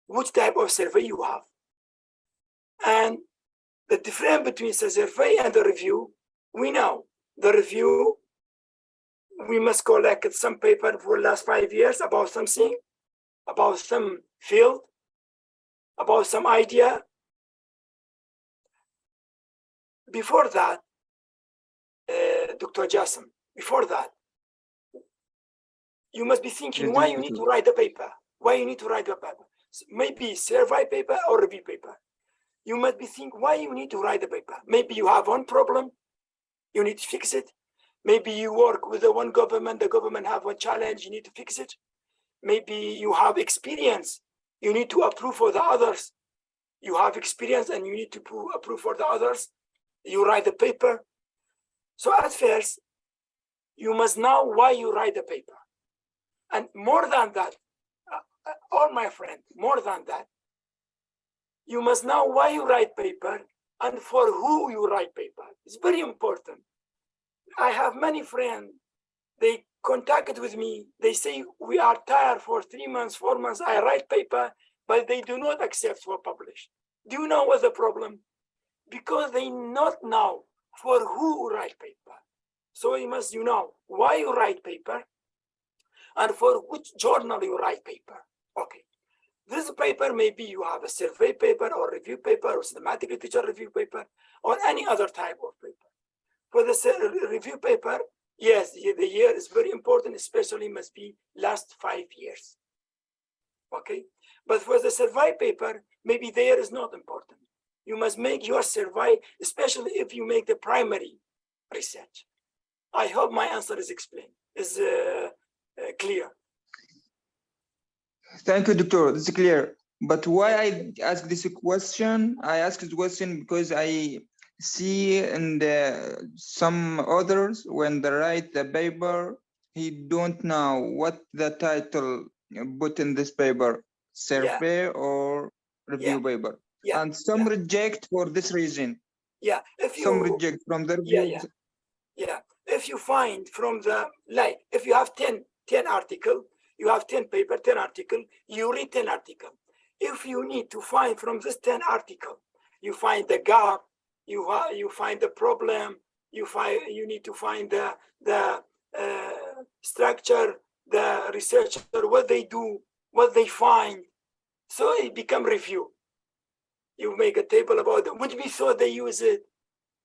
Which type of survey you have? And the difference between the survey and the review, we know the review, we must collect some paper for the last 5 years about something, about some field, about some idea. Before that, Dr. Jassim, before that, you must be thinking why you need to write the paper. Why you need to write the paper? Maybe survey paper or review paper. You must be thinking why you need to write the paper. Maybe you have one problem, you need to fix it. Maybe you work with the one government, the government have one challenge, you need to fix it. Maybe you have experience, you need to approve for the others. You have experience and you need to approve for the others. You write the paper. So at first, you must know why you write the paper. And more than that, all my friend, more than that, you must know why you write paper and for who you write paper. It's very important. I have many friends, they contacted with me. They say, we are tired for 3 months, 4 months. I write paper, but they do not accept for publish. Do you know what's the problem? Because they not know for who write paper. So you must know why you write paper and for which journal you write paper. Okay. This paper, maybe you have a survey paper or review paper or systematic literature review paper or any other type of paper. For the review paper, yes, the year is very important, especially must be last 5 years. Okay. But for the survey paper, maybe the year is not important. You must make your survey, especially if you make the primary research. I hope my answer is explained, is clear. Thank you, Doctor. This is clear. But why I ask this question? I ask this question because I see in some others when they write the paper, he don't know what the title put in this paper, survey or review paper. And some reject for this reason. Yeah, if you some reject from the review. Yeah. If you find from the, like, if you have 10 article, you have 10 paper, 10 article, you read 10 article. If you need to find from this 10 article, you find the gap, you find the problem, you need to find the structure, the researcher, what they do, what they find. So it become review. You make a table about it, which method they use it,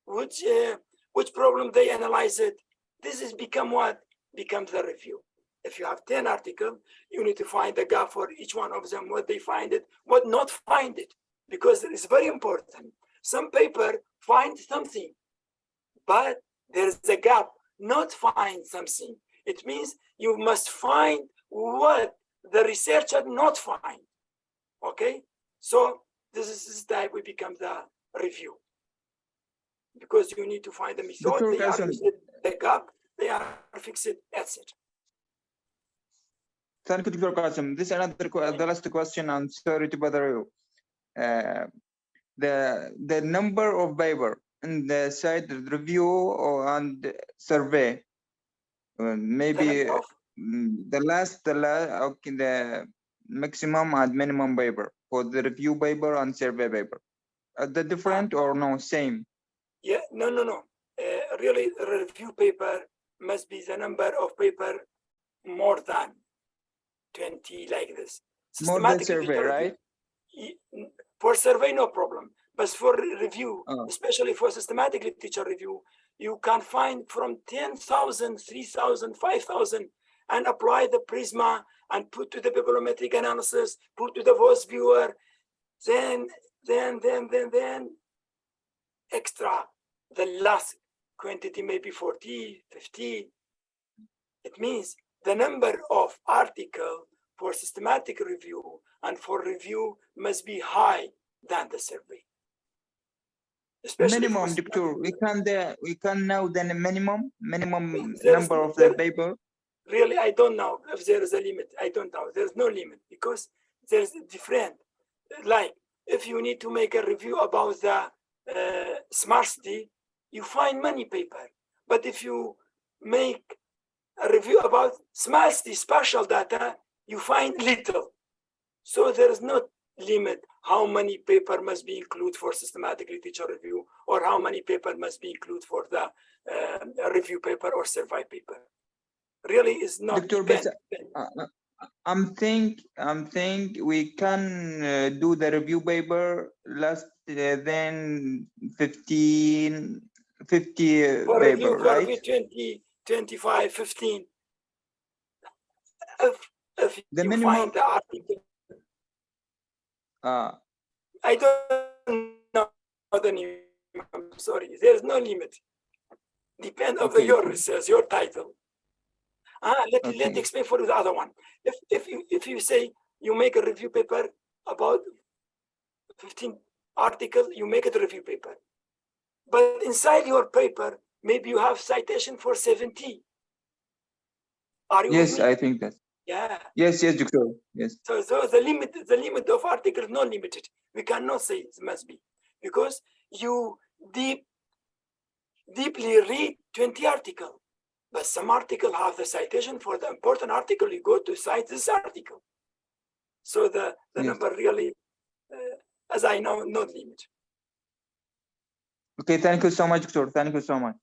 which problem they analyze it. This is become what becomes the review. If you have 10 articles, you need to find the gap for each one of them, what they find it, what not find it, because it's very important. Some paper find something, but there's a gap, not find something. It means you must find what the researcher not find, okay? So this type will become the review. Because you need to find the method, they are fixed, the gap, they are fixed, etc. Thank you, Dr. Qasim. This is the last question. I'm sorry to bother you. The number of paper in the site review and survey, maybe the maximum and minimum paper for the review paper and survey paper. Are they different or no, same? Yeah, no. Really, review paper must be the number of paper more than 20 like this. More than survey, right? For survey, no problem. But for review, especially for systematic literature review, you can find from 10,000, 3,000, 5,000. and apply the Prisma and put to the bibliometric analysis, put to the voice viewer, then extra, the last quantity maybe 40, 50. It means the number of articles for systematic review and for review must be high than the survey. Especially Minimum, for Doctor. We can know the minimum There's- number of the there- paper. really, I don't know if there is a limit. I don't know. There's no limit because there's different. Like if you need to make a review about the smartity, you find many paper. But if you make a review about smartity spatial data, you find little. So there is no limit how many paper must be included for systematic literature review or how many paper must be included for the review paper or survey paper. Really is not Doctor, depend. I'm think we can do the review paper less than 50 For review, paper, right? 20, 25, 15. If The you minimum. find the article, I don't know the name. I'm sorry. There's no limit. Depend on Okay. your research, your title. Let Okay. explain for you the other one. If you say you make a review paper about 15 articles, you make it a review paper. But inside your paper, maybe you have citation for 70. Are you Yes, with me? I think that. Yeah. Yes, Doctor. Yes. So the limit of article is not limited. We cannot say it must be because you deeply read 20 articles, but some article have the citation for the important article. You go to cite this article. So the Yes. number really, as I know, not limit. Okay, thank you so much, Doctor. Thank you so much.